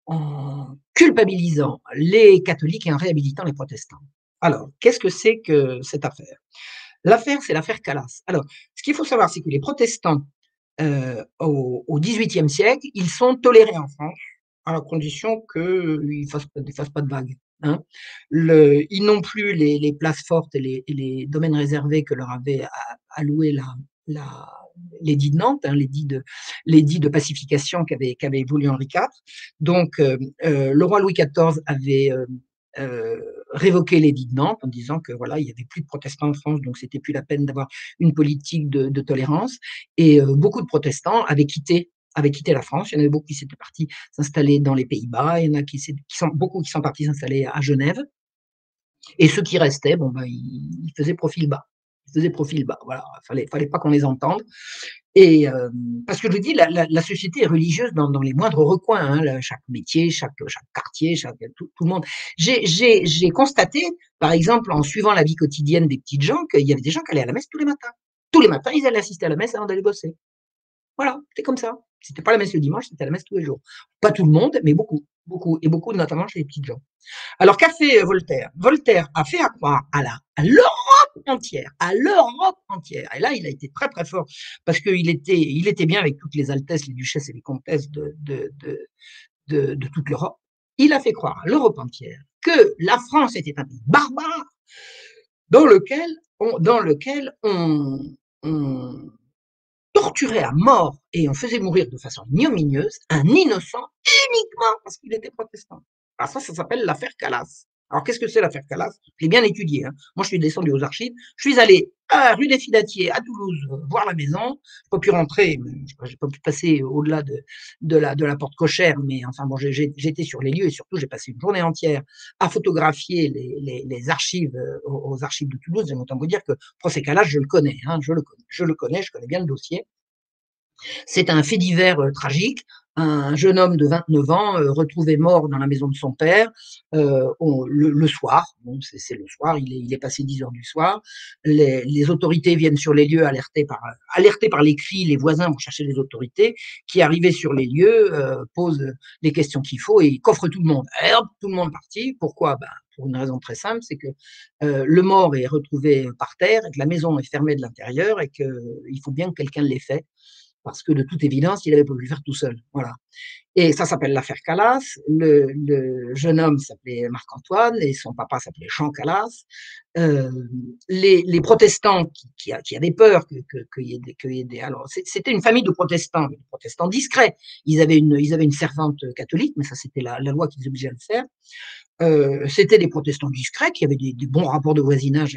en culpabilisant les catholiques et en réhabilitant les protestants. Alors, qu'est-ce que c'est que cette affaire? L'affaire, c'est l'affaire Calas. Alors, ce qu'il faut savoir, c'est que les protestants, au XVIIIe siècle, ils sont tolérés en France, à la condition qu'ils ne fassent pas de vagues. Hein. Ils n'ont plus les places fortes et les domaines réservés que leur avait alloué la, l'édit de Nantes, hein, l'édit de pacification qu'avait voulu Henri IV. Donc, le roi Louis XIV avait révoqué l'édit de Nantes en disant que voilà, il n'y avait plus de protestants en France, donc c'était plus la peine d'avoir une politique de tolérance. Et beaucoup de protestants avaient quitté la France. Il y en avait beaucoup qui s'étaient partis s'installer dans les Pays-Bas. Il y en a beaucoup qui sont partis s'installer à Genève. Et ceux qui restaient, bon, ben, ils faisaient profil bas. Ils faisaient profil bas. Voilà, fallait pas qu'on les entende. Et parce que je dis, la société est religieuse dans les moindres recoins, hein, chaque métier, chaque quartier, tout le monde. J'ai constaté, par exemple, en suivant la vie quotidienne des petites gens, qu'il y avait des gens qui allaient à la messe tous les matins. Tous les matins, ils allaient assister à la messe avant d'aller bosser. Voilà, c'est comme ça. C'était pas la messe le dimanche, c'était la messe tous les jours. Pas tout le monde, mais beaucoup, beaucoup, et beaucoup, notamment chez les petites gens. Alors, qu'a fait Voltaire? Voltaire a fait croire à l'Europe entière, à l'Europe entière. Et là, il a été très, très fort parce qu'il il était bien avec toutes les altesses, les duchesses et les comtesses de toute l'Europe. Il a fait croire à l'Europe entière que la France était un pays barbare dans lequel on torturait à mort et on faisait mourir de façon ignominieuse un innocent uniquement parce qu'il était protestant. Alors ça s'appelle l'affaire Calas. Alors qu'est-ce que c'est l'affaire Calas? Je l'ai bien étudié. Hein. Moi, je suis descendu aux archives. Je suis allé à rue des Filatiers à Toulouse voir la maison. Je n'ai pas pu rentrer, j'ai pas pu passer au-delà de la porte cochère, mais enfin bon, j'étais sur les lieux et surtout j'ai passé une journée entière à photographier les archives aux archives de Toulouse. J'aime autant vous dire que procès Calas, je le connais, hein, je connais bien le dossier. C'est un fait divers tragique. Un jeune homme de 29 ans retrouvé mort dans la maison de son père le soir. Bon, c'est le soir, il est passé 10 heures du soir. Les autorités viennent sur les lieux alertés par les cris. Les voisins vont chercher les autorités qui, arrivés sur les lieux, posent les questions qu'il faut et coffrent tout le monde. Et hop, tout le monde parti. Pourquoi? Ben, pour une raison très simple, c'est que le mort est retrouvé par terre et que la maison est fermée de l'intérieur et qu'il faut bien que quelqu'un l'ait fait parce que de toute évidence, il avait pas pu le faire tout seul. Voilà. Et ça s'appelle l'affaire Calas. Le jeune homme s'appelait Marc-Antoine et son papa s'appelait Jean Calas. Les protestants qui avaient peur qu'il y ait des alors c'était une famille de protestants, des protestants discrets. Ils avaient une servante catholique, mais ça c'était la loi qui les obligeait à le faire. C'était des protestants discrets qui avaient des bons rapports de voisinage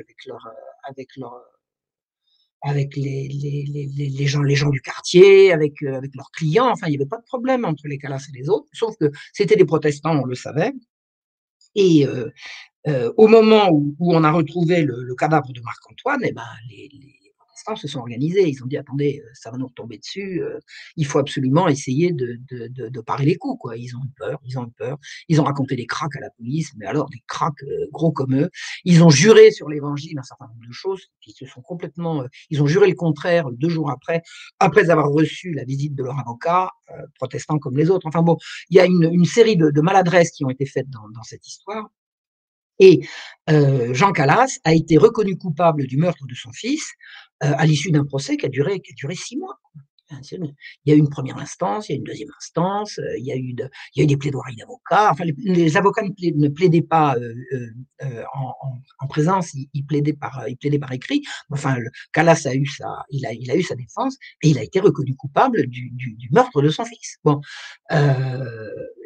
avec les gens du quartier, avec leurs clients. Enfin, il n'y avait pas de problème entre les Calas et les autres, sauf que c'était des protestants, on le savait. Et au moment où on a retrouvé le cadavre de Marc-Antoine, eh ben, les protestants se sont organisés. Ils ont dit, attendez, ça va nous retomber dessus. Il faut absolument essayer de parer les coups. Quoi. Ils ont eu peur. Ils ont raconté des cracks à la police, mais alors des cracks gros comme eux. Ils ont juré sur l'évangile un certain nombre de choses. Ils ont juré le contraire 2 jours après avoir reçu la visite de leur avocat, protestant comme les autres. Enfin bon, il y a une série de maladresses qui ont été faites dans cette histoire. Et Jean Calas a été reconnu coupable du meurtre de son fils à l'issue d'un procès qui a duré 6 mois. Il y a eu une première instance, il y a eu une deuxième instance, il y a eu des plaidoiries d'avocats. Enfin, les avocats ne plaidaient pas en présence, ils plaidaient par écrit. Enfin, Calas il a eu sa défense et il a été reconnu coupable du meurtre de son fils. Bon,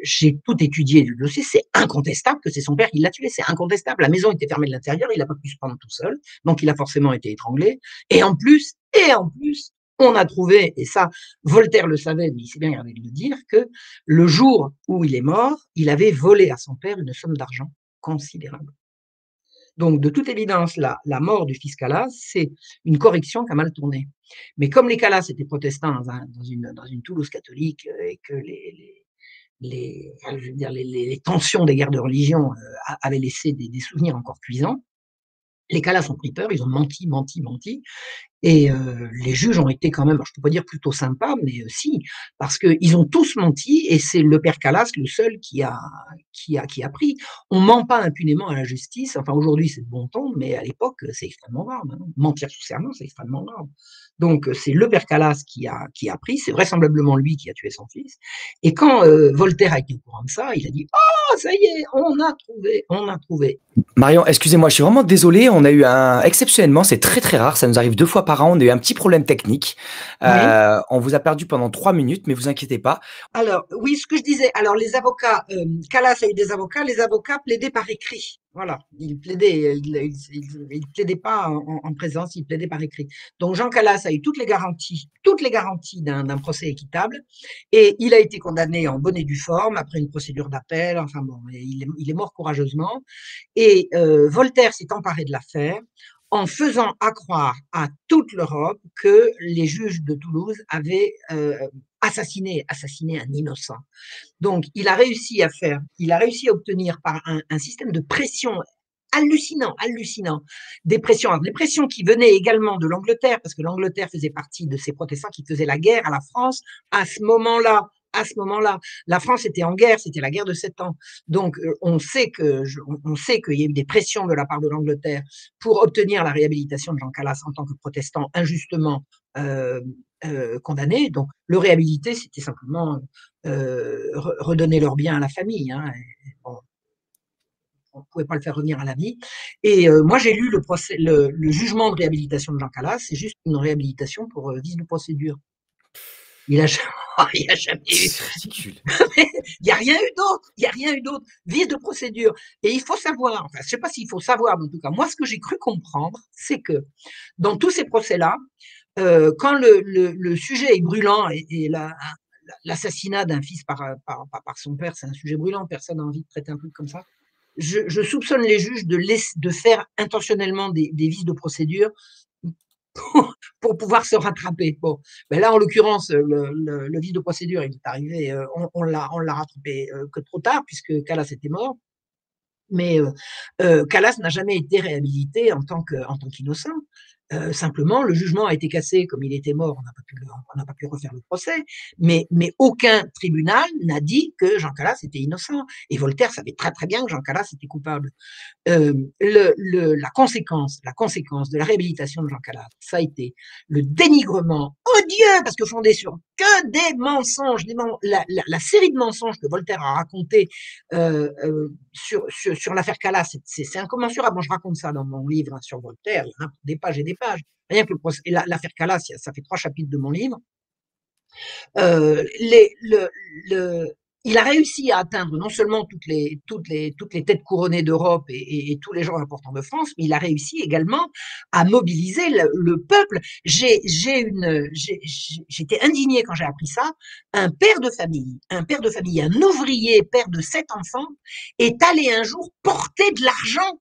j'ai tout étudié du dossier, c'est incontestable que c'est son père qui l'a tué, c'est incontestable. La maison était fermée de l'intérieur, il n'a pas pu se prendre tout seul, donc il a forcément été étranglé. Et en plus, On a trouvé, et ça, Voltaire le savait, mais il s'est bien gardé de le dire, que le jour où il est mort, il avait volé à son père une somme d'argent considérable. Donc, de toute évidence, la mort du fils Calas, c'est une correction qui a mal tourné. Mais comme les Calas étaient protestants dans une Toulouse catholique et que je veux dire, les tensions des guerres de religion avaient laissé des souvenirs encore cuisants, les Calas ont pris peur, ils ont menti, menti, menti, et les juges ont été quand même, je ne peux pas dire plutôt sympas, mais si, parce qu'ils ont tous menti et c'est le père Calas le seul qui a pris. On ne ment pas impunément à la justice. Enfin, aujourd'hui, c'est de bon ton, mais à l'époque, c'est extrêmement grave. Hein. Mentir sous serment, c'est extrêmement grave. Donc, c'est le père Calas qui a pris. C'est vraisemblablement lui qui a tué son fils. Et quand Voltaire a été au courant de ça, il a dit: «Oh, ça y est, on a trouvé, on a trouvé.» Marion, excusez-moi, je suis vraiment désolé. On a eu exceptionnellement, c'est très très rare, ça nous arrive 2 fois par an. On a eu un petit problème technique. Oui. On vous a perdu pendant 3 minutes, mais vous inquiétez pas. Alors, oui, ce que je disais, alors les avocats, Calas a eu des avocats, les avocats plaidaient par écrit. Voilà, ils plaidaient, ils plaidaient pas en présence, ils plaidaient par écrit. Donc Jean Calas a eu toutes les garanties d'un procès équitable, et il a été condamné en bonne et due forme après une procédure d'appel. Enfin bon, il est mort courageusement. Et Voltaire s'est emparé de l'affaire en faisant accroire à toute l'Europe que les juges de Toulouse avaient assassiné un innocent. Donc, il a réussi à obtenir par un système de pression hallucinant, des pressions qui venaient également de l'Angleterre, parce que l'Angleterre faisait partie de ces protestants qui faisaient la guerre à la France à ce moment-là. À ce moment-là, la France était en guerre, c'était la guerre de 7 ans. Donc, on sait qu'il y a eu des pressions de la part de l'Angleterre pour obtenir la réhabilitation de Jean Calas en tant que protestant injustement euh, condamné. Donc, le réhabiliter, c'était simplement redonner leurs biens à la famille. Hein. Bon, on ne pouvait pas le faire revenir à la vie. Et moi, j'ai lu le jugement de réhabilitation de Jean Calas. C'est juste une réhabilitation pour vice de procédure. Il a, il a jamais eu. C'est ridicule. Il n'y a rien eu d'autre. Il n'y a rien eu d'autre. Vice de procédure. Et il faut savoir, enfin, je ne sais pas s'il faut savoir, mais en tout cas, moi, ce que j'ai cru comprendre, c'est que dans tous ces procès-là, quand le sujet est brûlant et l'assassinat d'un fils par son père, c'est un sujet brûlant, personne n'a envie de traiter un truc comme ça. Je soupçonne les juges de faire intentionnellement des vices de procédure pour pouvoir se rattraper. Bon, ben là, en l'occurrence, le vice de procédure, il est arrivé, on l'a rattrapé que trop tard, puisque Calas était mort. Mais Calas n'a jamais été réhabilité en tant qu'innocent. Simplement, le jugement a été cassé, comme il était mort, on n'a pas pu refaire le procès, mais aucun tribunal n'a dit que Jean Calas était innocent. Et Voltaire savait très très bien que Jean Calas était coupable. La conséquence de la réhabilitation de Jean Calas, ça a été le dénigrement odieux, parce que fondé sur que des mensonges, la série de mensonges que Voltaire a raconté sur l'affaire Calas, c'est incommensurable. Moi, je raconte ça dans mon livre hein, sur Voltaire, il y en a des pages et des pages. Rien que l'affaire Calas, ça fait 3 chapitres de mon livre. Euh, les, le, le, il a réussi à atteindre non seulement toutes les têtes couronnées d'Europe et tous les gens importants de France, mais il a réussi également à mobiliser le peuple. J'étais indignée quand j'ai appris ça. Un père de famille, un ouvrier, père de 7 enfants, est allé un jour porter de l'argent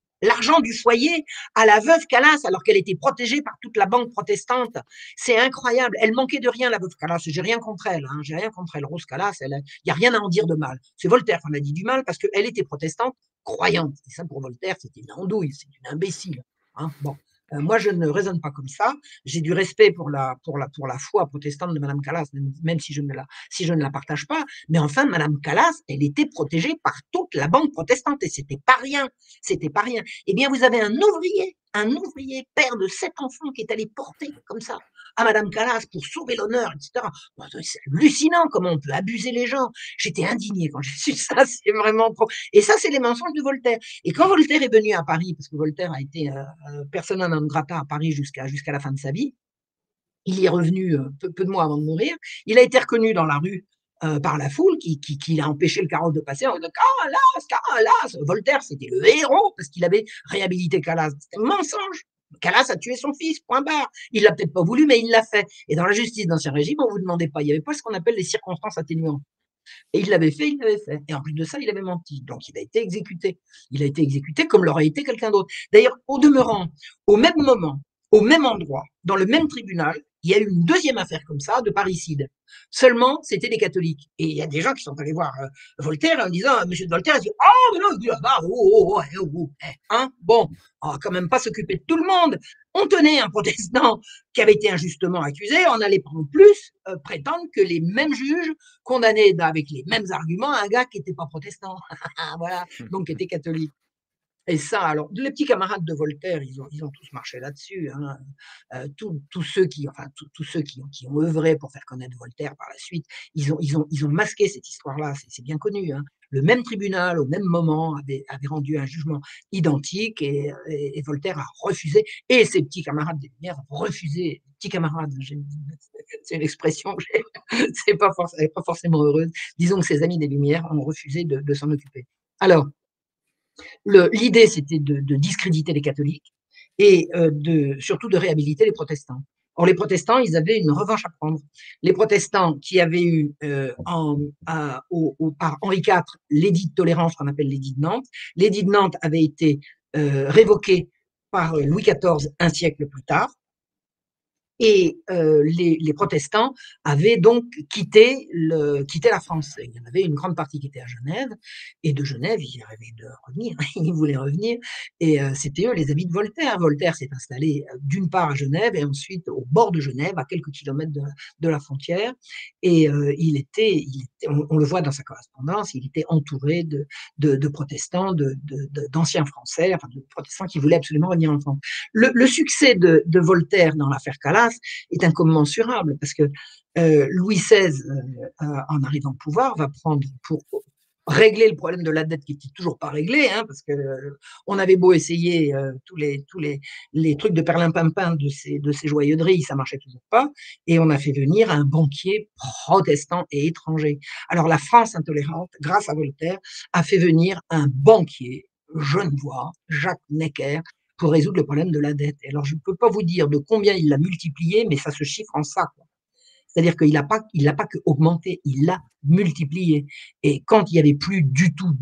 du foyer à la veuve Calas, alors qu'elle était protégée par toute la banque protestante. C'est incroyable. Elle manquait de rien, la veuve Calas. J'ai rien contre elle. Hein. J'ai rien contre elle. Rose Calas, il n'y a rien à en dire de mal. C'est Voltaire qui en a dit du mal parce qu'elle était protestante croyante. Et ça, pour Voltaire, c'était une andouille, c'est une imbécile. Hein. Bon. Moi, je ne raisonne pas comme ça. J'ai du respect pour la foi protestante de Madame Calas, même si je ne la partage pas. Mais enfin, Madame Calas, elle était protégée par toute la banque protestante et c'était pas rien. C'était pas rien. Eh bien, vous avez un ouvrier père de 7 enfants qui est allé porter comme ça à Madame Calas pour sauver l'honneur, etc. C'est hallucinant comment on peut abuser les gens. J'étais indignée quand j'ai su ça. C'est vraiment trop. Et ça, c'est les mensonges de Voltaire. Et quand Voltaire est venu à Paris, parce que Voltaire a été persona non grata à Paris jusqu'à la fin de sa vie, il y est revenu peu de mois avant de mourir. Il a été reconnu dans la rue par la foule qui a empêché le carrosse de passer en disant Calas, Calas. Voltaire, c'était le héros parce qu'il avait réhabilité Calas. C'était un mensonge. Calas a tué son fils, point barre. Il l'a peut-être pas voulu, mais il l'a fait. Et dans la justice d'Ancien Régime, on vous demandait pas. Il n'y avait pas ce qu'on appelle les circonstances atténuantes. Et il l'avait fait, il l'avait fait. Et en plus de ça, il avait menti. Donc, il a été exécuté. Il a été exécuté comme l'aurait été quelqu'un d'autre. D'ailleurs, au demeurant, au même moment, au même endroit, dans le même tribunal, il y a eu une deuxième affaire comme ça, de parricide. Seulement, c'était des catholiques. Et il y a des gens qui sont allés voir Voltaire en disant, Monsieur de Voltaire, il dit, oh, mais non, il dit, ah, hein, bon, on va quand même pas s'occuper de tout le monde. On tenait un protestant qui avait été injustement accusé, on allait en plus prétendre que les mêmes juges condamnaient avec les mêmes arguments un gars qui n'était pas protestant, voilà, donc qui était catholique. Et ça, alors, les petits camarades de Voltaire, ils ont tous marché là-dessus. Hein. Tous ceux qui, enfin, tous ceux qui ont œuvré pour faire connaître Voltaire par la suite, ils ont masqué cette histoire-là. C'est bien connu. Hein. Le même tribunal, au même moment, avait rendu un jugement identique et Voltaire a refusé. Et ses petits camarades des Lumières ont refusé. Petits camarades, c'est une expression que c'est pas forcément heureuse. Disons que ses amis des Lumières ont refusé de s'en occuper. Alors, l'idée, c'était de discréditer les catholiques et surtout de réhabiliter les protestants. Or, les protestants, ils avaient une revanche à prendre. Les protestants qui avaient eu par Henri IV l'édit de tolérance qu'on appelle l'édit de Nantes. L'édit de Nantes avait été révoqué par Louis XIV un siècle plus tard. Et les protestants avaient donc quitté la France. Il y en avait une grande partie qui était à Genève, et de Genève, ils rêvaient de revenir, ils voulaient revenir, et c'était eux les amis de Voltaire. Voltaire s'est installé d'une part à Genève, et ensuite au bord de Genève, à quelques kilomètres de la frontière, et on le voit dans sa correspondance, il était entouré de protestants, d'anciens Français, enfin de protestants qui voulaient absolument revenir en France. Le succès de Voltaire dans l'affaire Calas est incommensurable parce que Louis XVI, en arrivant au pouvoir, va prendre pour régler le problème de la dette qui n'était toujours pas réglé, hein, parce que on avait beau essayer tous les trucs de perlimpinpin de ces joyeuseries, ça marchait toujours pas, et on a fait venir un banquier protestant et étranger. Alors la France intolérante, grâce à Voltaire, a fait venir un banquier genevois, Jacques Necker, pour résoudre le problème de la dette. Et alors, je ne peux pas vous dire de combien il l'a multiplié, mais ça se chiffre en ça. C'est-à-dire qu'il n'a pas que augmenté, il l'a multiplié. Et quand il n'y avait plus du tout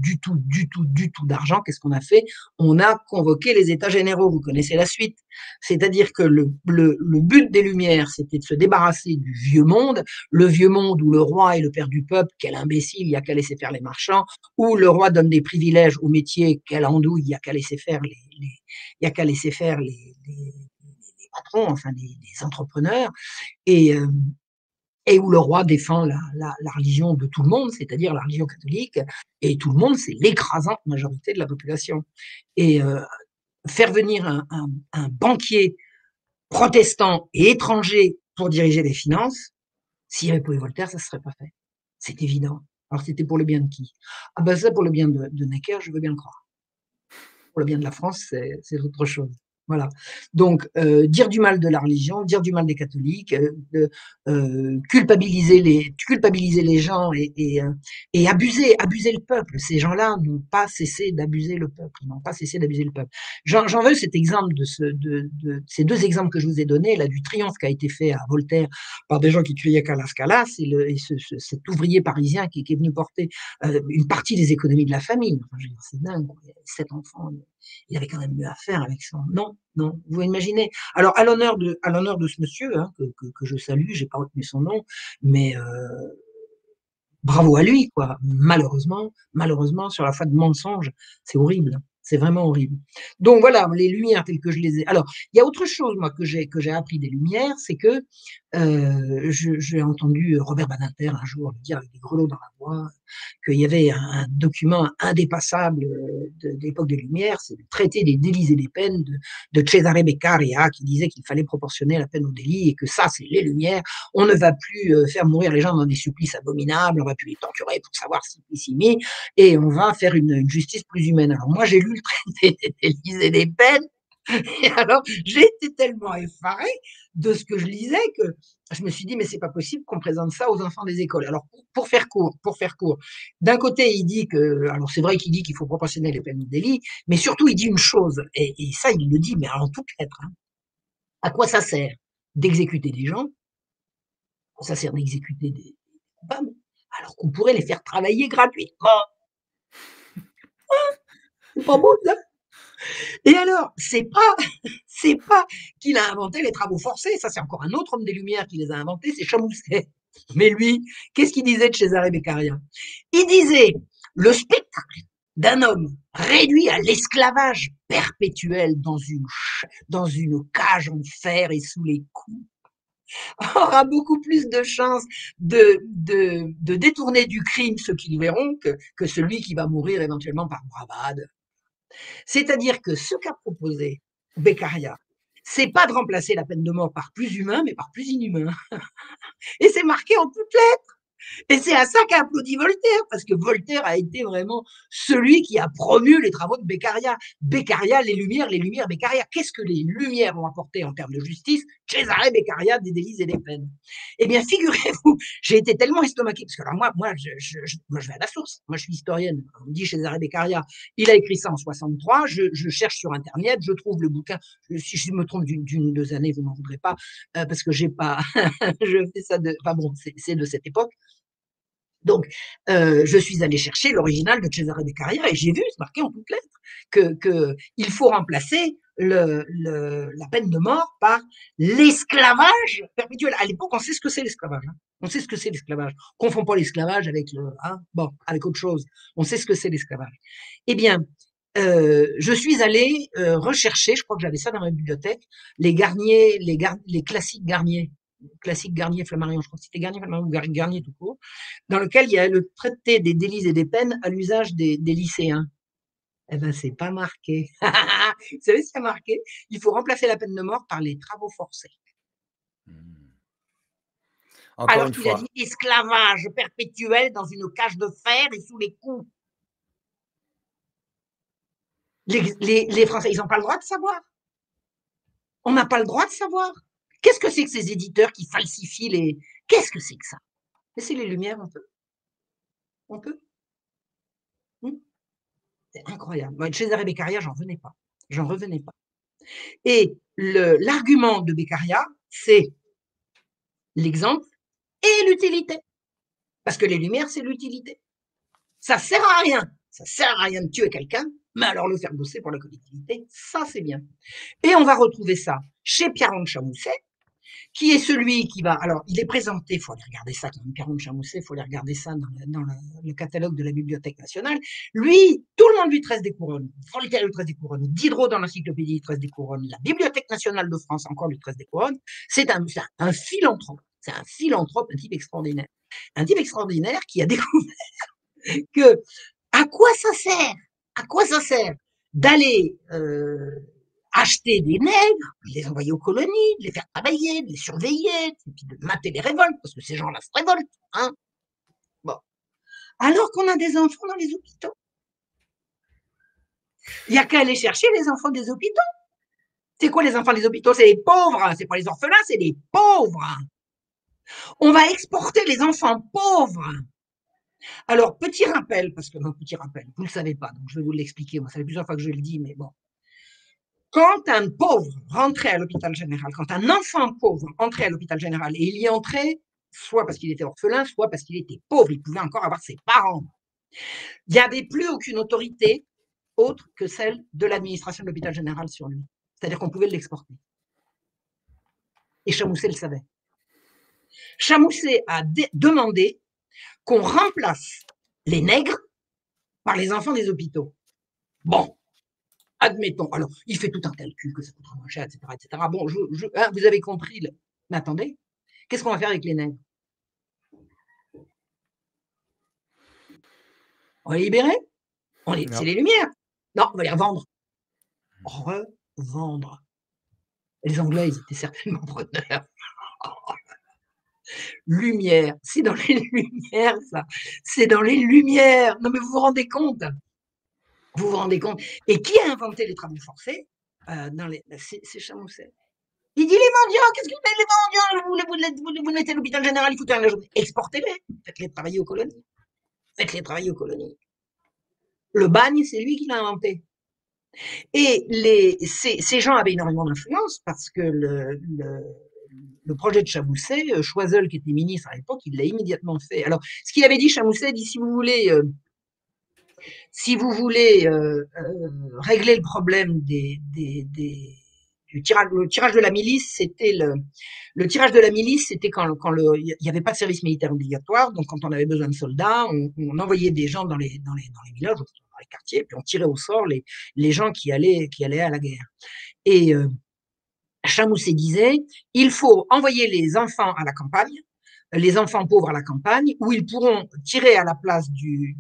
d'argent, qu'est-ce qu'on a fait? On a convoqué les États généraux. Vous connaissez la suite. C'est-à-dire que le but des Lumières, c'était de se débarrasser du vieux monde, le vieux monde où le roi est le père du peuple, quel imbécile, il n'y a qu'à laisser faire les marchands, où le roi donne des privilèges aux métiers, quelle andouille, il n'y a qu'à laisser faire les patrons, enfin les entrepreneurs, et où le roi défend la religion de tout le monde, c'est-à-dire la religion catholique, et tout le monde, c'est l'écrasante majorité de la population. Et faire venir un banquier protestant et étranger pour diriger les finances, s'il n'y avait pas eu Voltaire, ça ne serait pas fait. C'est évident. Alors c'était pour le bien de qui? Ah ben ça, pour le bien de Necker, je veux bien le croire. Pour le bien de la France, c'est autre chose. Voilà. Donc, dire du mal de la religion, dire du mal des catholiques, culpabiliser les gens et abuser le peuple. Ces gens-là n'ont pas cessé d'abuser le peuple. Ils n'ont pas cessé d'abuser le peuple. J'en veux cet exemple de ces deux exemples que je vous ai donnés, là, du triomphe qui a été fait à Voltaire par des gens qui criaient Calas, Calas, et cet ouvrier parisien qui est venu porter une partie des économies de la famille. Enfin, c'est dingue, il y a 7 enfants. Il avait quand même mieux à faire avec son. Non, vous imaginez. Alors, à l'honneur de ce monsieur, hein, que je salue, j'ai pas retenu son nom, mais bravo à lui, quoi. Malheureusement, sur la foi de mensonge, c'est horrible. C'est vraiment horrible. Donc voilà, les Lumières telles que je les ai. Alors, il y a autre chose, moi, que j'ai appris des Lumières, c'est que j'ai entendu Robert Badinter un jour dire avec des grelots dans la voix qu'il y avait un document indépassable de l'époque des Lumières, c'est le traité des délits et des peines de Cesare Beccaria, qui disait qu'il fallait proportionner la peine aux délits et que ça, c'est les Lumières. On ne va plus faire mourir les gens dans des supplices abominables, on va plus les torturer pour savoir si mis, et on va faire une justice plus humaine. Alors moi, j'ai lu le traité des délits et des peines, Et alors, j'ai été tellement effarée de ce que je lisais que je me suis dit: «Mais c'est pas possible qu'on présente ça aux enfants des écoles». Alors pour faire court, d'un côté, il dit que alors c'est vrai qu'il dit qu'il faut proportionner les peines de délit, mais surtout il dit une chose et ça il le dit, mais en toutes lettres, hein. À quoi ça sert d'exécuter des gens? Ça sert d'exécuter des coupables, alors qu'on pourrait les faire travailler gratuitement. C'est pas beau ça? Et alors, c'est pas qu'il a inventé les travaux forcés, ça c'est encore un autre homme des Lumières qui les a inventés, c'est Chamousset. Mais lui, qu'est-ce qu'il disait de Cesare Beccaria? Il disait, le spectacle d'un homme réduit à l'esclavage perpétuel dans une cage en fer et sous les coups aura beaucoup plus de chances de détourner du crime ceux qui le verront que celui qui va mourir éventuellement par bravade. C'est-à-dire que ce qu'a proposé Beccaria, c'est pas de remplacer la peine de mort par plus humain, mais par plus inhumain. Et c'est marqué en toutes lettres. Et c'est à ça qu'a applaudi Voltaire, parce que Voltaire a été vraiment celui qui a promu les travaux de Beccaria. Beccaria, les Lumières, Beccaria. Qu'est-ce que les Lumières ont apporté en termes de justice? Cesare Beccaria, des délits et des peines. Eh bien, figurez-vous, j'ai été tellement estomaqué, parce que alors moi, je vais à la source. Moi, je suis historienne. On me dit Cesare Beccaria, il a écrit ça en 63. Je cherche sur Internet, je trouve le bouquin. Si je me trompe d'une ou deux années, vous n'en voudrez pas, parce que j'ai pas, je fais ça de, enfin bon, c'est de cette époque. Donc, je suis allée chercher l'original de Cesare Beccaria et j'ai vu, c'est marqué en toutes lettres, que il faut remplacer la peine de mort par l'esclavage perpétuel. À l'époque, on sait ce que c'est l'esclavage. Hein. On sait ce que c'est l'esclavage. Confond pas l'esclavage avec avec autre chose. On sait ce que c'est l'esclavage. Eh bien, je suis allée rechercher, je crois que j'avais ça dans ma bibliothèque, les classiques Garnier Flammarion, je crois que c'était Garnier Flammarion ou Garnier tout court, dans lequel il y a le traité des délits et des peines à l'usage des lycéens. Eh ben, c'est pas marqué. Vous savez ce qu'il y a marqué? Il faut remplacer la peine de mort par les travaux forcés. Encore Alors une qu'il a fois. dit esclavage perpétuel dans une cage de fer et sous les coups. Les Français, ils n'ont pas le droit de savoir. On n'a pas le droit de savoir. Qu'est-ce que c'est que ces éditeurs qui falsifient les... Qu'est-ce que c'est que ça? Mais c'est les Lumières, on peut. On peut. C'est incroyable. Moi, Cesare Beccaria, j'en revenais pas. J'en revenais pas. Et l'argument de Beccaria, c'est l'exemple et l'utilité. Parce que les Lumières, c'est l'utilité. Ça sert à rien. Ça sert à rien de tuer quelqu'un, mais alors le faire bosser pour la collectivité, ça c'est bien. Et on va retrouver ça chez Pierre-Anne Chamousset, qui est celui qui va. Alors, il est présenté, il faut aller regarder ça, quand même, Pierre-Anne Chamousset, il faut aller regarder ça dans le catalogue de la Bibliothèque nationale. Lui, tout le monde lui tresse des couronnes. Voltaire lui tresse des couronnes. Diderot dans l'encyclopédie lui tresse des couronnes. La Bibliothèque nationale de France encore lui tresse des couronnes. C'est un philanthrope. C'est un philanthrope, un type extraordinaire. Un type extraordinaire qui a découvert que à quoi ça sert? À quoi ça sert d'aller acheter des nègres, de les envoyer aux colonies, de les faire travailler, de les surveiller, et puis de mater les révoltes, parce que ces gens-là se révoltent. Hein. Bon. Alors qu'on a des enfants dans les hôpitaux. Il n'y a qu'à aller chercher les enfants des hôpitaux. C'est quoi les enfants des hôpitaux? C'est les pauvres, c'est pas les orphelins, c'est les pauvres. On va exporter les enfants pauvres. Alors, petit rappel, parce que non, petit rappel, vous ne le savez pas, donc je vais vous l'expliquer. Moi, ça fait plusieurs fois que je le dis, mais bon. Quand un pauvre rentrait à l'hôpital général, quand un enfant pauvre entrait à l'hôpital général, et il y entrait soit parce qu'il était orphelin, soit parce qu'il était pauvre, il pouvait encore avoir ses parents, il n'y avait plus aucune autorité autre que celle de l'administration de l'hôpital général sur lui. C'est-à-dire qu'on pouvait l'exporter. Et Chamousset le savait. Chamousset a demandé qu'on remplace les nègres par les enfants des hôpitaux. Bon, admettons. Alors, il fait tout un calcul que ça coûtera moins cher, etc., etc. Bon, vous avez compris. Mais attendez, qu'est-ce qu'on va faire avec les nègres? On va les libérer? C'est les Lumières. Non, on va les revendre. Revendre. Les Anglais, ils étaient certainement preneurs. Lumière. C'est dans les Lumières, ça. C'est dans les Lumières. Non, mais vous vous rendez compte? Vous vous rendez compte? Et qui a inventé les travaux forcés? C'est Chamousset. Il dit: «Les mendiants, qu'est-ce que les mendiants, vous les mettez à l'hôpital général, ils foutent rien de la journée. Exportez-les, faites-les travailler aux colonies, faites-les travailler aux colonies». Le bagne, c'est lui qui l'a inventé. Et ces gens avaient énormément d'influence parce que le projet de Chamousset, Choiseul, qui était ministre à l'époque, il l'a immédiatement fait. Alors, ce qu'il avait dit, Chamousset, il dit, si vous voulez régler le problème du tirage, le tirage de la milice, c'était le tirage de la milice, c'était il n'y avait pas de service militaire obligatoire, donc quand on avait besoin de soldats, on envoyait des gens dans les villages, dans les quartiers, puis on tirait au sort les gens qui allaient à la guerre. Et Chamousset disait, il faut envoyer les enfants à la campagne, les enfants pauvres à la campagne, où ils pourront tirer à la place du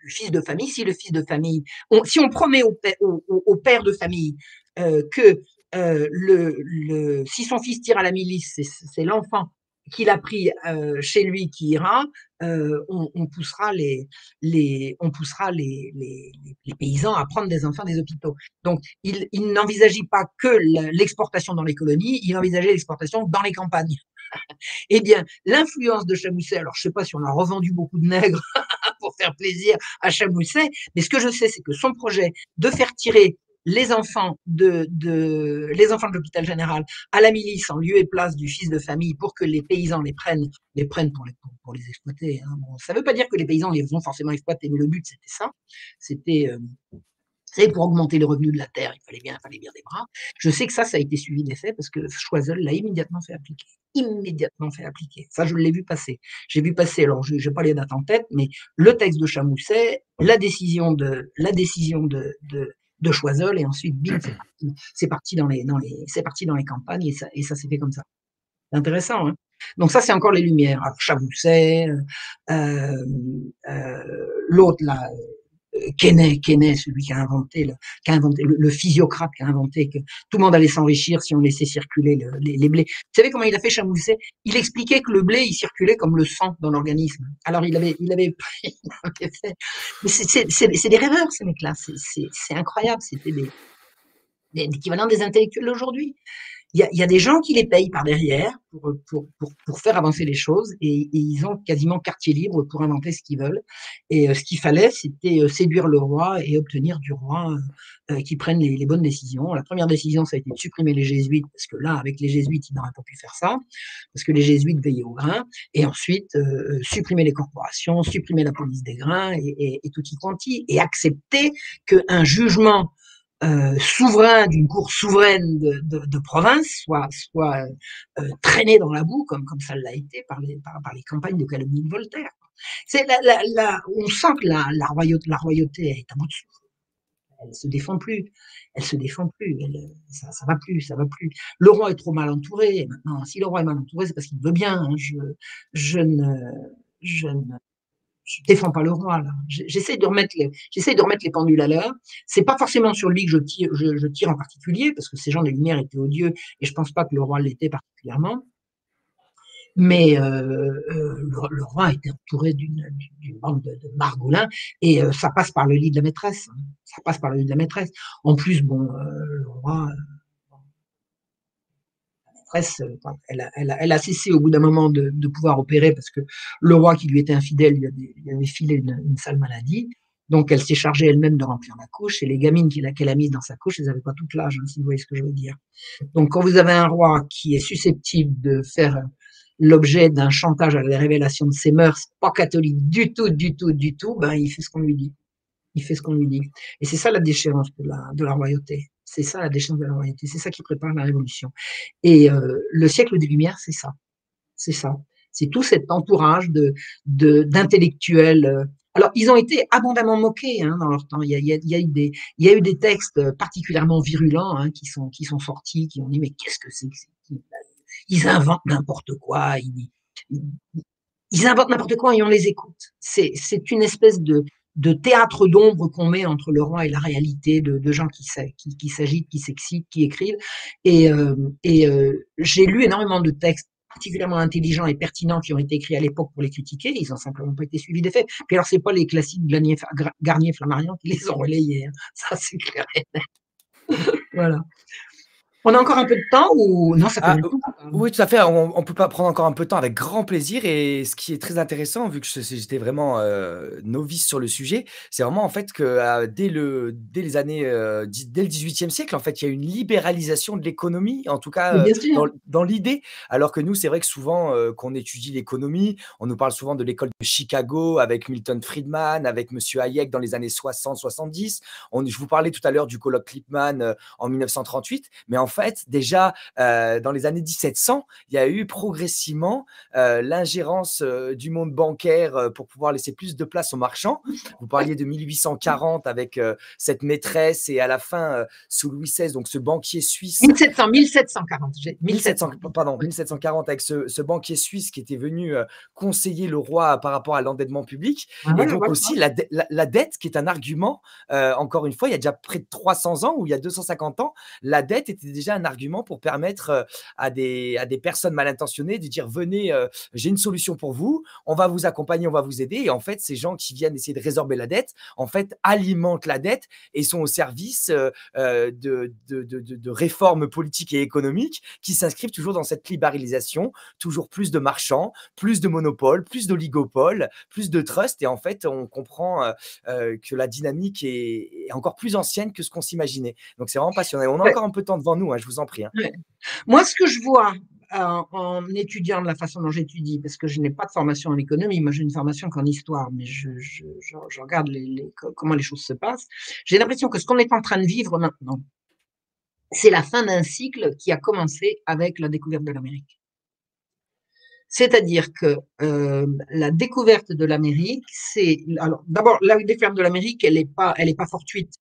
fils de famille. Si le fils de famille, si on promet au père de famille que si son fils tire à la milice, c'est l'enfant qu'il a pris chez lui qui ira, on poussera les paysans à prendre des enfants des hôpitaux. Donc, il n'envisageait pas que l'exportation dans les colonies, il envisageait l'exportation dans les campagnes. Eh bien, l'influence de Chamousset, alors je ne sais pas si on a revendu beaucoup de nègres pour faire plaisir à Chamousset, mais ce que je sais, c'est que son projet de faire tirer les enfants de l'hôpital général à la milice en lieu et place du fils de famille pour que les paysans les prennent pour les exploiter. Hein. Bon, ça ne veut pas dire que les paysans les vont forcément exploiter, mais le but c'était ça. C'était pour augmenter les revenus de la terre, il fallait bien des bras. Je sais que ça a été suivi des faits parce que Choiseul l'a immédiatement fait appliquer. Immédiatement fait appliquer. Ça, je l'ai vu passer. J'ai vu passer, alors je n'ai pas les dates en tête, mais le texte de Chamousset, la décision de Choiseul, et ensuite, bim, c'est parti dans les campagnes, et ça s'est fait comme ça. C'est intéressant, hein. Donc ça, c'est encore les Lumières. Alors, Chamousset, l'autre là, Quesnay, celui qui a inventé le physiocrate, qui a inventé que tout le monde allait s'enrichir si on laissait circuler les blés. Vous savez comment il a fait, Chamousset? Il expliquait que le blé, il circulait comme le sang dans l'organisme. Alors il avait fait. Mais c'est des rêveurs, ces mecs-là. C'est incroyable. C'était l'équivalent des intellectuels d'aujourd'hui. Il y a des gens qui les payent par derrière pour faire avancer les choses, et ils ont quasiment quartier libre pour inventer ce qu'ils veulent. Et ce qu'il fallait, c'était séduire le roi et obtenir du roi qu'il prenne les bonnes décisions. La première décision, ça a été de supprimer les jésuites, parce que là, avec les jésuites, ils n'auraient pas pu faire ça, parce que les jésuites veillaient au grain. Et ensuite, supprimer les corporations, supprimer la police des grains, et tutti quanti, et accepter qu'un jugement souverain d'une cour souveraine de province soit traîné dans la boue, comme ça l'a été par les campagnes de calomnie de Voltaire. On sent que la royauté est à bout de souffle. Elle se défend plus. Ça va plus. Le roi est trop mal entouré. Maintenant, si le roi est mal entouré, c'est parce qu'il veut bien. Hein. Je ne défends pas le roi, là. J'essaie de remettre les pendules à l'heure. C'est pas forcément sur lui que je tire en particulier, parce que ces gens des Lumières étaient odieux, et je pense pas que le roi l'était particulièrement. Mais le roi était entouré d'une bande de margolins, et ça passe par le lit de la maîtresse. En plus, bon, le roi, elle a cessé au bout d'un moment de pouvoir opérer, parce que le roi qui lui était infidèle lui avait filé une sale maladie. Donc elle s'est chargée elle-même de remplir la couche, et les gamines qu'elle a mises dans sa couche, elles n'avaient pas toute l'âge, hein, si vous voyez ce que je veux dire. Donc quand vous avez un roi qui est susceptible de faire l'objet d'un chantage à la révélation de ses mœurs, pas catholique du tout, ben il fait ce qu'on lui dit. Et c'est ça la déchéance de la royauté. C'est ça la déchéance de la royauté. C'est ça qui prépare la révolution. Et le siècle des Lumières, c'est ça. C'est tout cet entourage d'intellectuels. Alors, ils ont été abondamment moqués, hein, dans leur temps. Il y a eu des textes particulièrement virulents, hein, qui sont sortis, qui ont dit, mais qu'est-ce que c'est que ils inventent n'importe quoi. Ils inventent n'importe quoi et on les écoute. C'est une espèce de théâtre d'ombre qu'on met entre le roi et la réalité, de gens qui s'agitent, qui s'excitent, qui écrivent. Et j'ai lu énormément de textes particulièrement intelligents et pertinents qui ont été écrits à l'époque pour les critiquer. Ils n'ont simplement pas été suivis des faits. Puis alors, c'est pas les classiques Garnier, Flammarion qui les ont relayés. Hein. Ça, c'est clair et net. Voilà. On a encore un peu de temps ou non, ça fait Ah, longtemps qu'on parle. oui, tout à fait, on peut pas prendre encore un peu de temps avec grand plaisir et ce qui est très intéressant vu que j'étais vraiment, novice sur le sujet, c'est vraiment en fait que, dès les années, dès le 18e siècle, en fait, il y a eu une libéralisation de l'économie, en tout Mais cas, bien sûr. dans l'idée. Alors que nous, c'est vrai que souvent, qu'on étudie l'économie, on nous parle souvent de l'école de Chicago avec Milton Friedman, avec monsieur Hayek dans les années 60-70. Je vous parlais tout à l'heure du colloque Lippmann, en 1938, mais en fait, déjà, dans les années 1700, il y a eu progressivement l'ingérence du monde bancaire pour pouvoir laisser plus de place aux marchands. Vous parliez de 1840 avec cette maîtresse et à la fin, sous Louis XVI, donc ce banquier suisse 1740, 1700, 1700. pardon, Ouais. 1740 avec ce banquier suisse qui était venu conseiller le roi par rapport à l'endettement public. Ah, Et voilà, donc voilà. aussi la dette qui est un argument, encore une fois, il y a déjà près de 300 ans ou il y a 250 ans, la dette était déjà un argument pour permettre à des personnes mal intentionnées de dire venez, j'ai une solution pour vous, on va vous accompagner, on va vous aider. Et en fait, ces gens qui viennent essayer de résorber la dette, en fait, alimentent la dette et sont au service de réformes politiques et économiques qui s'inscrivent toujours dans cette libéralisation, toujours plus de marchands, plus de monopoles, plus d'oligopoles, plus de trusts. Et en fait, on comprend que la dynamique est encore plus ancienne que ce qu'on s'imaginait. Donc, c'est vraiment passionnant. On a Ouais, encore un peu de temps devant nous, hein, je vous en prie, hein. ouais. Moi, ce que je vois en étudiant de la façon dont j'étudie, parce que je n'ai pas de formation en économie, moi j'ai une formation qu'en histoire, mais je regarde comment les choses se passent. J'ai l'impression que ce qu'on est en train de vivre maintenant, c'est la fin d'un cycle qui a commencé avec la découverte de l'Amérique. C'est-à-dire que la découverte de l'Amérique, c'est alors d'abord la découverte de l'Amérique, elle est pas fortuite.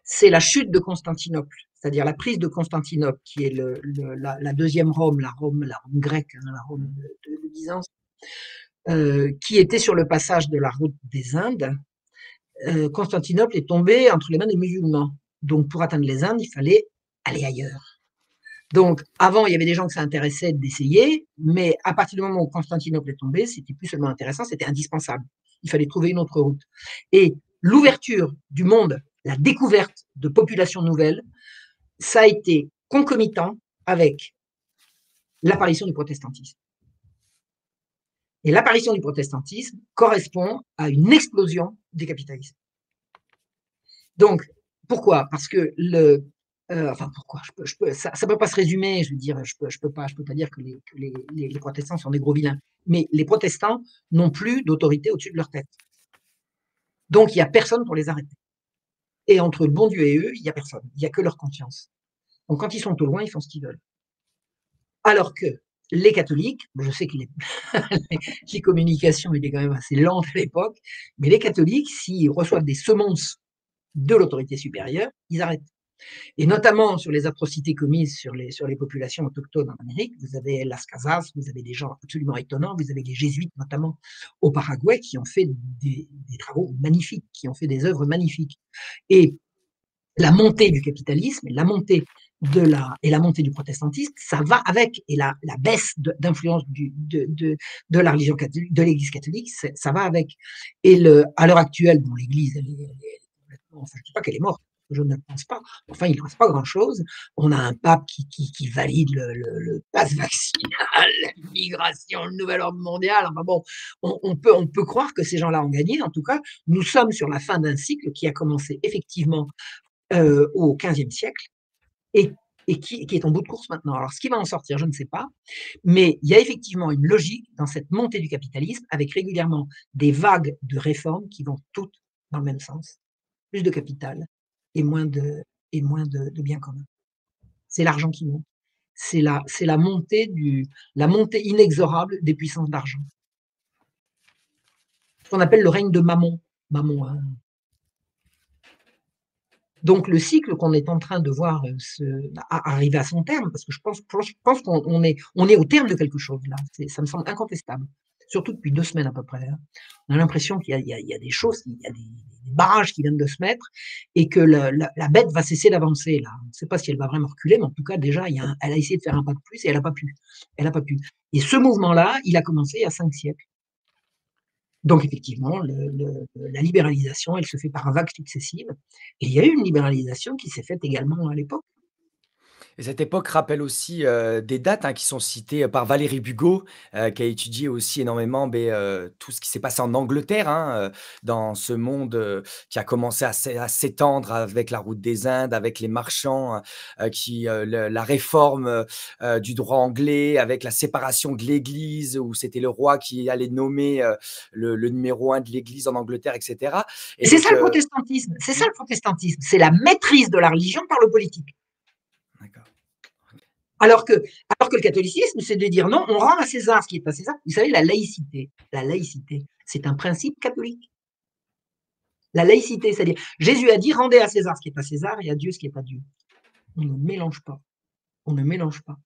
C'est la chute de Constantinople, c'est-à-dire la prise de Constantinople, qui est la deuxième Rome, la Rome grecque, hein, la Rome de Byzance, qui était sur le passage de la route des Indes. Constantinople est tombée entre les mains des musulmans. Donc, pour atteindre les Indes, il fallait aller ailleurs. Donc, avant, il y avait des gens que ça intéressait d'essayer, mais à partir du moment où Constantinople est tombée, c'était plus seulement intéressant, c'était indispensable. Il fallait trouver une autre route. Et l'ouverture du monde, la découverte de populations nouvelles, ça a été concomitant avec l'apparition du protestantisme. Et l'apparition du protestantisme correspond à une explosion du capitalisme. Donc, pourquoi? Parce que enfin, pourquoi? Ça ne peut pas se résumer, je veux dire, je peux pas dire que les protestants sont des gros vilains. Mais les protestants n'ont plus d'autorité au-dessus de leur tête. Donc, il n'y a personne pour les arrêter. Et entre le bon Dieu et eux, il n'y a personne. Il n'y a que leur conscience. Donc, quand ils sont au loin, ils font ce qu'ils veulent. Alors que les catholiques, je sais que les communications étaient quand même assez lentes à l'époque, mais les catholiques, s'ils reçoivent des semonces de l'autorité supérieure, ils arrêtent. Et notamment sur les atrocités commises sur les populations autochtones en Amérique, vous avez Las Casas, vous avez des gens absolument étonnants, vous avez les jésuites notamment au Paraguay qui ont fait des travaux magnifiques, qui ont fait des œuvres magnifiques. Et la montée du capitalisme, et la montée du protestantisme, ça va avec, et la baisse d'influence de la religion catholique, de l'Église catholique, ça va avec. Et à l'heure actuelle, bon, l'Église, elle est complètement, enfin, je ne dis pas qu'elle est morte, je ne le pense pas. Enfin, il ne reste pas grand-chose. On a un pape qui valide le pass vaccinal, l'immigration, le nouvel ordre mondial. Enfin bon, on peut croire que ces gens-là ont gagné. En tout cas, nous sommes sur la fin d'un cycle qui a commencé effectivement au XVe siècle et, qui est en bout de course maintenant. Alors, ce qui va en sortir, je ne sais pas, mais il y a effectivement une logique dans cette montée du capitalisme avec régulièrement des vagues de réformes qui vont toutes dans le même sens. Plus de capital et moins de biens communs. C'est l'argent qui monte. C'est la montée inexorable des puissances d'argent. Ce qu'on appelle le règne de Mammon. Mammon, hein. Donc le cycle qu'on est en train de voir arriver à son terme, parce que je pense qu'on est au terme de quelque chose là, ça me semble incontestable, surtout depuis 2 semaines à peu près, hein. On a l'impression qu'il y a des choses, il y a des barrages qui viennent de se mettre et que la bête va cesser d'avancer là. On ne sait pas si elle va vraiment reculer, mais en tout cas déjà, elle a essayé de faire un pas de plus et elle n'a pas pu. Elle a pas pu. Et ce mouvement-là, il a commencé il y a 5 siècles. Donc effectivement, la libéralisation, elle se fait par vagues successives. Et il y a eu une libéralisation qui s'est faite également à l'époque. Et cette époque rappelle aussi, des dates, hein, qui sont citées par Valérie Bugeaud, qui a étudié aussi énormément, tout ce qui s'est passé en Angleterre, hein, dans ce monde, qui a commencé à s'étendre avec la route des Indes, avec les marchands, le la réforme, du droit anglais, avec la séparation de l'Église, où c'était le roi qui allait nommer, le numéro un de l'Église en Angleterre, et cetera. Et C'est ça donc, le protestantisme, c'est ça mmh, le protestantisme, c'est la maîtrise de la religion par le politique. d'accord. Alors que, alors que le catholicisme, c'est de dire non, on rend à César ce qui est à César. Vous savez, la laïcité, c'est un principe catholique. La laïcité, c'est-à-dire, Jésus a dit rendez à César ce qui est à César et à Dieu ce qui est à Dieu. On ne mélange pas. On ne mélange pas.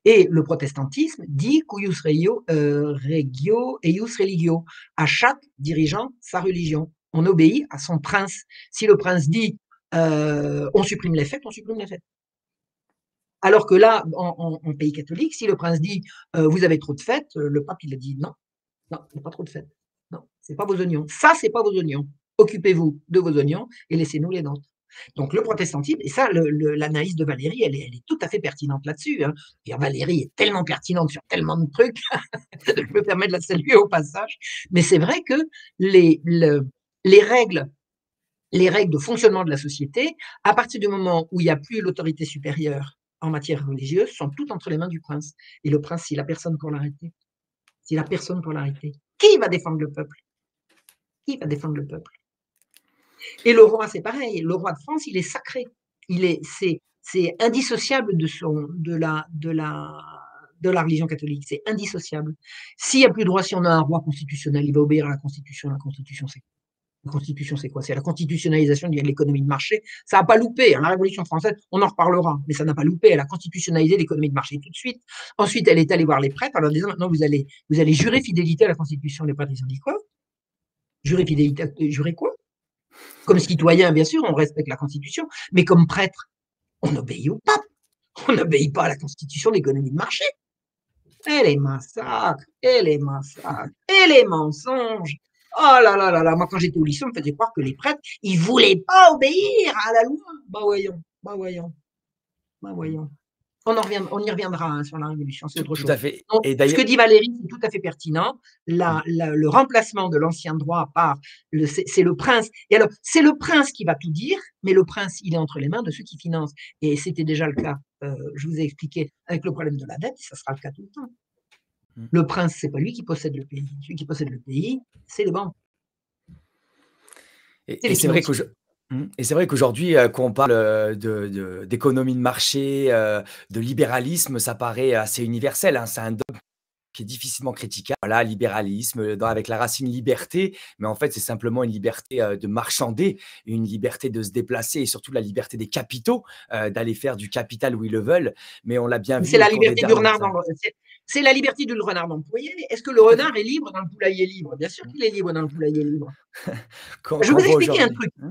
Et le protestantisme dit cuius regio eius religio. À chaque dirigeant, sa religion. On obéit à son prince. Si le prince dit on supprime les fêtes, on supprime les fêtes. Alors que là, en pays catholique, si le prince dit vous avez trop de fêtes, le pape il a dit non, non, il n'y a pas trop de fêtes. Non, c'est pas vos oignons. Ça, c'est pas vos oignons. Occupez-vous de vos oignons et laissez-nous les nôtres. Donc le protestantisme, et ça, l'analyse de Valérie, elle est tout à fait pertinente là-dessus. Hein. Et Valérie est tellement pertinente sur tellement de trucs, je me permets de la saluer au passage. Mais c'est vrai que les, le- les règles, les règles de fonctionnement de la société, à partir du moment où il n'y a plus l'autorité supérieure en matière religieuse, sont toutes entre les mains du prince. Et le prince, s'il a personne pour l'arrêter, s'il a personne pour l'arrêter, qui va défendre le peuple? Qui va défendre le peuple? Et le roi, c'est pareil. Le roi de France, il est sacré. C'est indissociable de la religion catholique. C'est indissociable. S'il n'y a plus de roi, si on a un roi constitutionnel, il va obéir à la Constitution. La Constitution, c'est quoi? C'est la constitutionnalisation de l'économie de marché. Ça n'a pas loupé. Hein. La Révolution française, on en reparlera, mais ça n'a pas loupé. Elle a constitutionnalisé l'économie de marché tout de suite. Ensuite, elle est allée voir les prêtres en leur disant maintenant, vous allez jurer fidélité à la Constitution. Les prêtres, ils ont dit quoi? Jurer fidélité, jurer quoi? Comme citoyen, bien sûr, on respecte la Constitution, mais comme prêtre, on obéit au pape. On n'obéit pas à la Constitution de l'économie de marché. Et les massacres, et les massacres, et les mensonges. Oh là là là là, moi quand j'étais au lycée, on me faisait croire que les prêtres, ils voulaient pas obéir à la loi. Bah voyons, bah voyons, bah voyons. On y reviendra hein, sur la Révolution, c'est autre Tout à chose. fait. Donc, Et ce que d'ailleurs, dit Valérie, c'est tout à fait pertinent. mmh, Le remplacement de l'ancien droit par c'est le prince. Et alors, c'est le prince qui va tout dire, mais le prince, il est entre les mains de ceux qui financent. Et c'était déjà le cas, je vous ai expliqué, avec le problème de la dette, ça sera le cas tout le temps. mmh. Le prince, c'est pas lui qui possède le pays. Celui qui possède le pays, c'est les banques, c'est Et les c'est vrai financiers. et c'est vrai qu'aujourd'hui, quand on parle, d'économie de marché, de libéralisme, ça paraît assez universel, hein. C'est un dogme qui est difficilement critiquable. Voilà, libéralisme, avec la racine liberté, mais en fait, c'est simplement une liberté, de marchander, une liberté de se déplacer et surtout la liberté des capitaux, d'aller faire du capital où ils le veulent. Mais on l'a bien vu C'est au la cours des liberté du dernières renard dans années. le, c'est la liberté du renard dans le poulailler. Est-ce que le Tout à fait. renard est libre dans le poulailler libre? Bien sûr Mmh. qu'il est libre dans le poulailler libre. Je vais Quand on vous voit expliquer un aujourd'hui, truc. je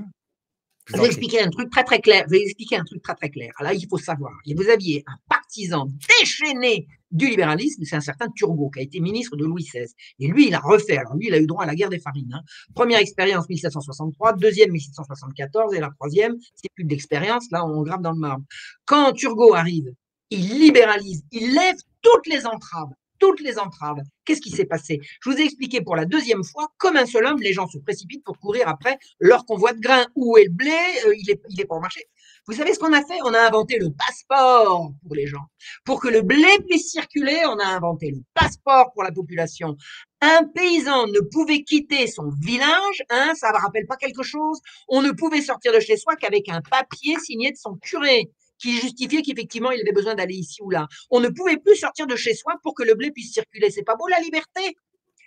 Je vous vais en prie. expliquer un truc très très clair. Je vais expliquer un truc très très clair. Alors, là, il faut savoir. Et vous aviez un partisan déchaîné du libéralisme, c'est un certain Turgot, qui a été ministre de Louis XVI. Et lui, il a refait. Alors lui, il a eu droit à la guerre des farines. Hein. Première expérience 1763, deuxième 1774 et la troisième, c'est plus d'expérience. Là, on grave dans le marbre. Quand Turgot arrive, il libéralise, il lève toutes les entraves. Toutes les entraves. Qu'est-ce qui s'est passé? Je vous ai expliqué pour la deuxième fois, comme un seul homme, les gens se précipitent pour courir après leur convoi de grains. Où est le blé? Il est pas au marché. Vous savez ce qu'on a fait? On a inventé le passeport pour les gens. Pour que le blé puisse circuler, on a inventé le passeport pour la population. Un paysan ne pouvait quitter son village, hein, ça ne rappelle pas quelque chose? On ne pouvait sortir de chez soi qu'avec un papier signé de son curé qui justifiait qu'effectivement il avait besoin d'aller ici ou là. On ne pouvait plus sortir de chez soi pour que le blé puisse circuler. C'est pas beau la liberté?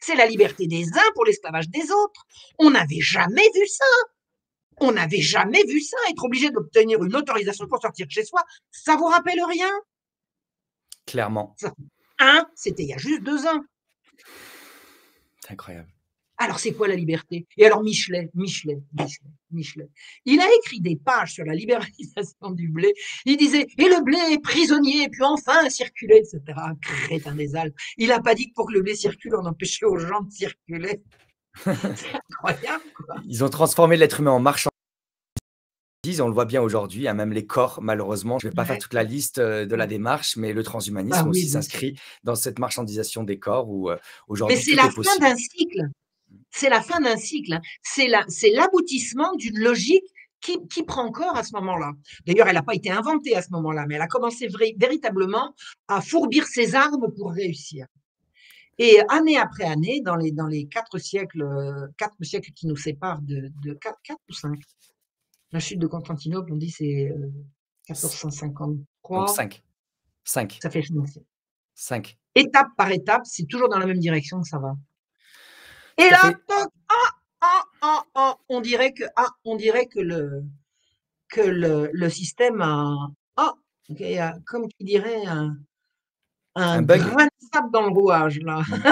C'est la liberté des uns pour l'esclavage des autres. On n'avait jamais vu ça. On n'avait jamais vu ça. Être obligé d'obtenir une autorisation pour sortir de chez soi, ça vous rappelle rien? Clairement, Ça, hein, c'était il y a juste 2 ans. c'est incroyable. Alors, c'est quoi la liberté? Et alors, Michelet, il a écrit des pages sur la libéralisation du blé. Il disait, et le blé est prisonnier, puis enfin circuler, etc. Crétin des Alpes. Il n'a pas dit que pour que le blé circule, on empêchait aux gens de circuler. C'est incroyable, quoi. Ils ont transformé l'être humain en marchand. On le voit bien aujourd'hui, hein, même les corps, malheureusement. Je ne vais pas faire Ouais, toute la liste, de la ouais. démarche, mais le Bah transhumanisme oui, aussi bien sûr. s'inscrit dans cette marchandisation des corps où, Mais aujourd'hui c'est tout la est fin possible. d'un cycle. C'est la fin d'un cycle, hein. C'est l'aboutissement d'une logique qui prend corps à ce moment-là. D'ailleurs, elle n'a pas été inventée à ce moment-là, mais elle a commencé véritablement à fourbir ses armes pour réussir. Et année après année, dans les 4 siècles qui nous séparent de 4 ou 5. La chute de Constantinople, on dit c'est C donc 1453, 5, 5, ça fait 5 siècles. 5. Étape par étape, c'est toujours dans la même direction que ça va. Et Tout à là, fait. toc, on dirait que le système a, ah, OK, a, comme qui dirait, un Un bug? grain de sable dans le rouage là. Mmh.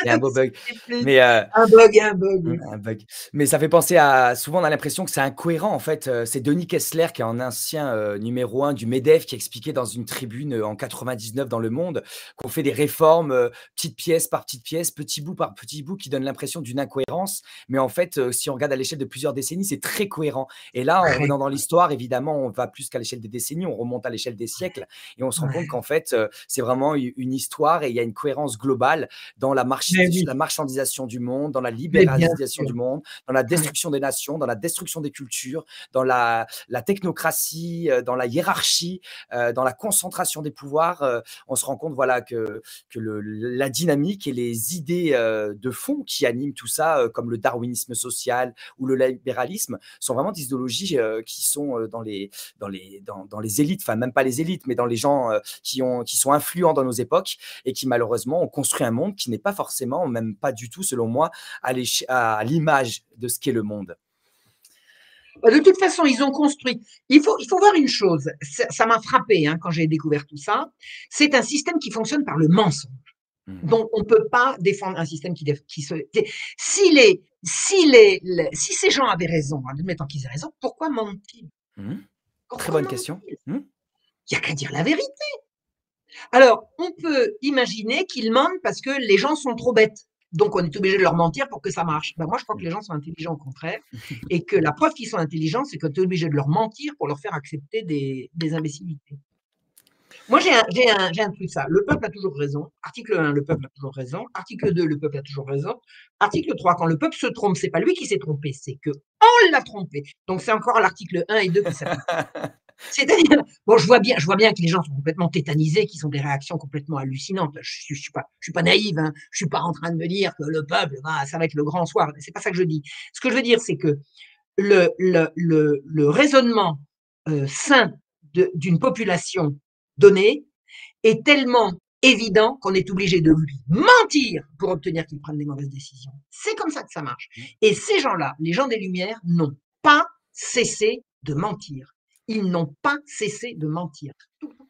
Il y a un beau bug. C'était plus Mais, un bug, oui. Un bug. Mais ça fait penser à souvent on a l'impression que c'est incohérent en fait, c'est Denis Kessler qui est un ancien, numéro 1 du MEDEF qui expliquait dans une tribune, en 99 dans Le Monde, qu'on fait des réformes, petite pièce par petite pièce, petit bout par petit bout qui donne l'impression d'une incohérence. Mais en fait, si on regarde à l'échelle de plusieurs décennies, c'est très cohérent. Et là, en Très, revenant dans l'histoire, évidemment, on va plus qu'à l'échelle des décennies, on remonte à l'échelle des siècles et on se rend compte ouais. qu'en fait, c'est vraiment u une histoire et il y a une cohérence globale dans Mais oui, la marchandisation du monde, dans la mais bien libéralisation sûr. du monde, dans la Ouais. destruction des nations, dans la destruction des cultures, dans la technocratie, dans la hiérarchie, dans la concentration des pouvoirs. On se rend compte voilà, que la dynamique et les idées de fond qui animent tout ça, comme le darwinisme social ou le libéralisme, sont vraiment des idéologies qui sont dans les élites, enfin même pas les élites, mais dans les gens qui sont influents dans nos époques et qui malheureusement ont construit un monde qui n'est pas forcément, même pas du tout selon moi, à l'image de ce qu'est le monde. Bah, de toute façon, ils ont construit. Il faut voir une chose, ça m'a frappé hein, quand j'ai découvert tout ça. C'est un système qui fonctionne par le mensonge. Mmh. Donc, on ne peut pas défendre un système qui se. Si ces gens avaient raison, admettons qu'ils aient raison, pourquoi mentent-ils? Mmh. Très Pourquoi bonne question. mentent-ils? Mmh. Il n'y a qu'à dire la vérité. Alors, on peut imaginer qu'ils mentent parce que les gens sont trop bêtes. Donc, on est obligé de leur mentir pour que ça marche. Ben, moi, je crois que les gens sont intelligents au contraire. Et que la preuve qu'ils sont intelligents, c'est que tu es obligé de leur mentir pour leur faire accepter des imbécilités. Moi, j'ai un truc, ça. Le peuple a toujours raison. Article 1, le peuple a toujours raison. Article 2, le peuple a toujours raison. Article 3, quand le peuple se trompe, c'est pas lui qui s'est trompé, c'est que on l'a trompé. Donc, c'est encore l'article 1 et 2 qui s'appliquent. C'est-à-dire, bon, je vois bien que les gens sont complètement tétanisés, qu'ils ont des réactions complètement hallucinantes. Je suis pas naïve, hein. Je suis pas en train de me dire que le peuple, ça va être le grand soir. C'est pas ça que je dis. Ce que je veux dire, c'est que le raisonnement sain d'une population donnée est tellement évident qu'on est obligé de lui mentir pour obtenir qu'il prenne des mauvaises décisions. C'est comme ça que ça marche. Et ces gens-là, les gens des Lumières, n'ont pas cessé de mentir. Ils n'ont pas cessé de mentir. Tout le temps.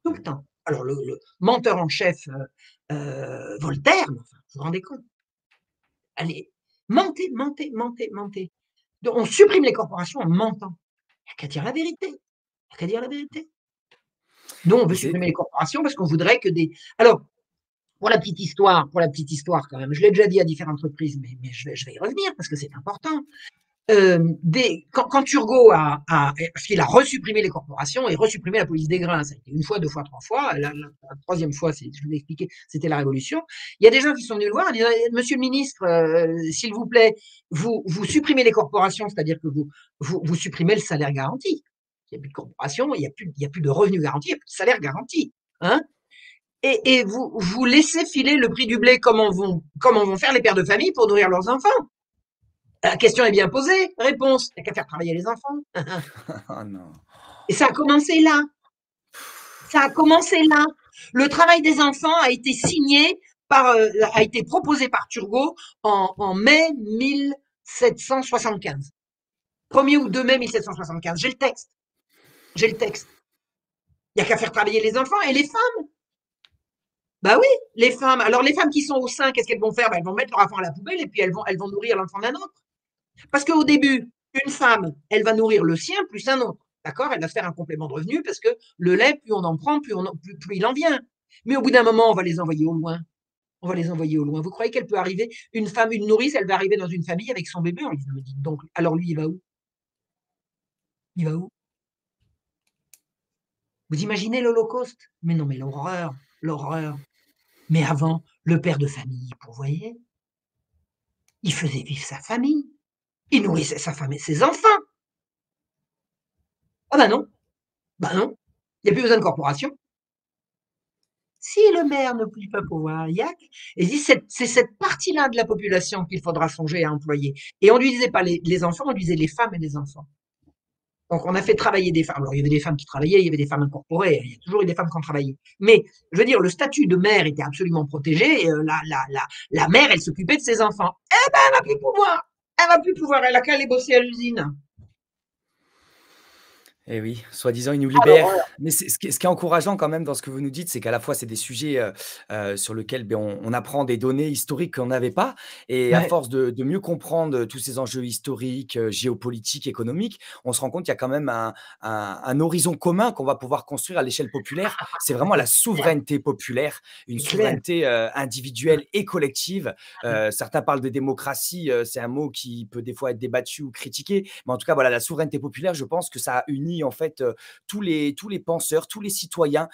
Tout le temps. Alors, le menteur en chef, Voltaire, enfin, vous vous rendez compte? Allez, mentez, mentez, mentez, mentez. On supprime les corporations en mentant. Il n'y a qu'à dire la vérité. Il n'y a qu'à dire la vérité. Nous, on veut Mais c'est supprimer les corporations parce qu'on voudrait que des. Alors, pour la petite histoire quand même, je l'ai déjà dit à différentes reprises, mais je vais y revenir parce que c'est important. Quand Turgot parce qu'il a resupprimé les corporations et resupprimé la police des grains, ça a été une fois, deux fois, trois fois. La troisième fois, je vous ai expliqué, c'était la Révolution. Il y a des gens qui sont venus le voir et disent, Monsieur le ministre, s'il vous plaît, vous supprimez les corporations, c'est-à-dire que vous supprimez le salaire garanti. Il n'y a plus de corporation, il y a plus de revenus garantis, il n'y a plus de salaire garanti. Hein, et vous laissez filer le prix du blé comment vont faire les pères de famille pour nourrir leurs enfants. La question est bien posée. Réponse, il n'y a qu'à faire travailler les enfants. oh non. Et ça a commencé là. Ça a commencé là. Le travail des enfants a été a été proposé par Turgot en mai 1775. 1er ou 2 mai 1775. J'ai le texte. J'ai le texte. Il n'y a qu'à faire travailler les enfants et les femmes. Bah oui, les femmes. Alors les femmes qui sont au sein, qu'est-ce qu'elles vont faire? Elles vont mettre leur enfant à la poubelle et puis elles vont nourrir l'enfant d'un autre. Parce qu'au début, une femme, elle va nourrir le sien plus un autre. D'accord? Elle va se faire un complément de revenu parce que le lait, plus on en prend, plus il en vient. Mais au bout d'un moment, on va les envoyer au loin. On va les envoyer au loin. Vous croyez qu'elle peut arriver, une femme, une nourrice, elle va arriver dans une famille avec son bébé? On lui dit, donc, alors lui, il va où? Il va où? Vous imaginez l'Holocauste? Mais non, mais l'horreur, l'horreur. Mais avant, le père de famille, il pourvoyait, il faisait vivre sa famille, il nourrissait sa femme et ses enfants. Ah bah non, il y a plus besoin de corporation. Si le maire ne peut pas pouvoir, il y a et dit c'est cette partie-là de la population qu'il faudra songer à employer et on lui disait pas les enfants, on lui disait les femmes et les enfants. Donc on a fait travailler des femmes. Alors il y avait des femmes qui travaillaient, il y avait des femmes incorporées, il y a toujours eu des femmes qui ont travaillé. Mais je veux dire, le statut de mère était absolument protégé et la mère, elle s'occupait de ses enfants. Eh ben, elle va plus pouvoir! Elle va plus pouvoir, elle a qu'à aller bosser à l'usine. Eh oui, soi-disant, ils nous Ah libèrent. l'horreur! Mais ce qui est encourageant quand même dans ce que vous nous dites, c'est qu'à la fois, c'est des sujets, sur lesquels, beh, on apprend des données historiques qu'on n'avait pas et à Ouais. force de mieux comprendre, tous ces enjeux historiques, géopolitiques, économiques, on se rend compte qu'il y a quand même un horizon commun qu'on va pouvoir construire à l'échelle populaire. C'est vraiment la C'est clair, souveraineté populaire, une c'est clair. souveraineté, individuelle et collective. Certains parlent de démocratie, c'est un mot qui peut des fois être débattu ou critiqué, mais en tout cas, voilà, la souveraineté populaire, je pense que ça unit en fait tous les penseurs, tous les citoyens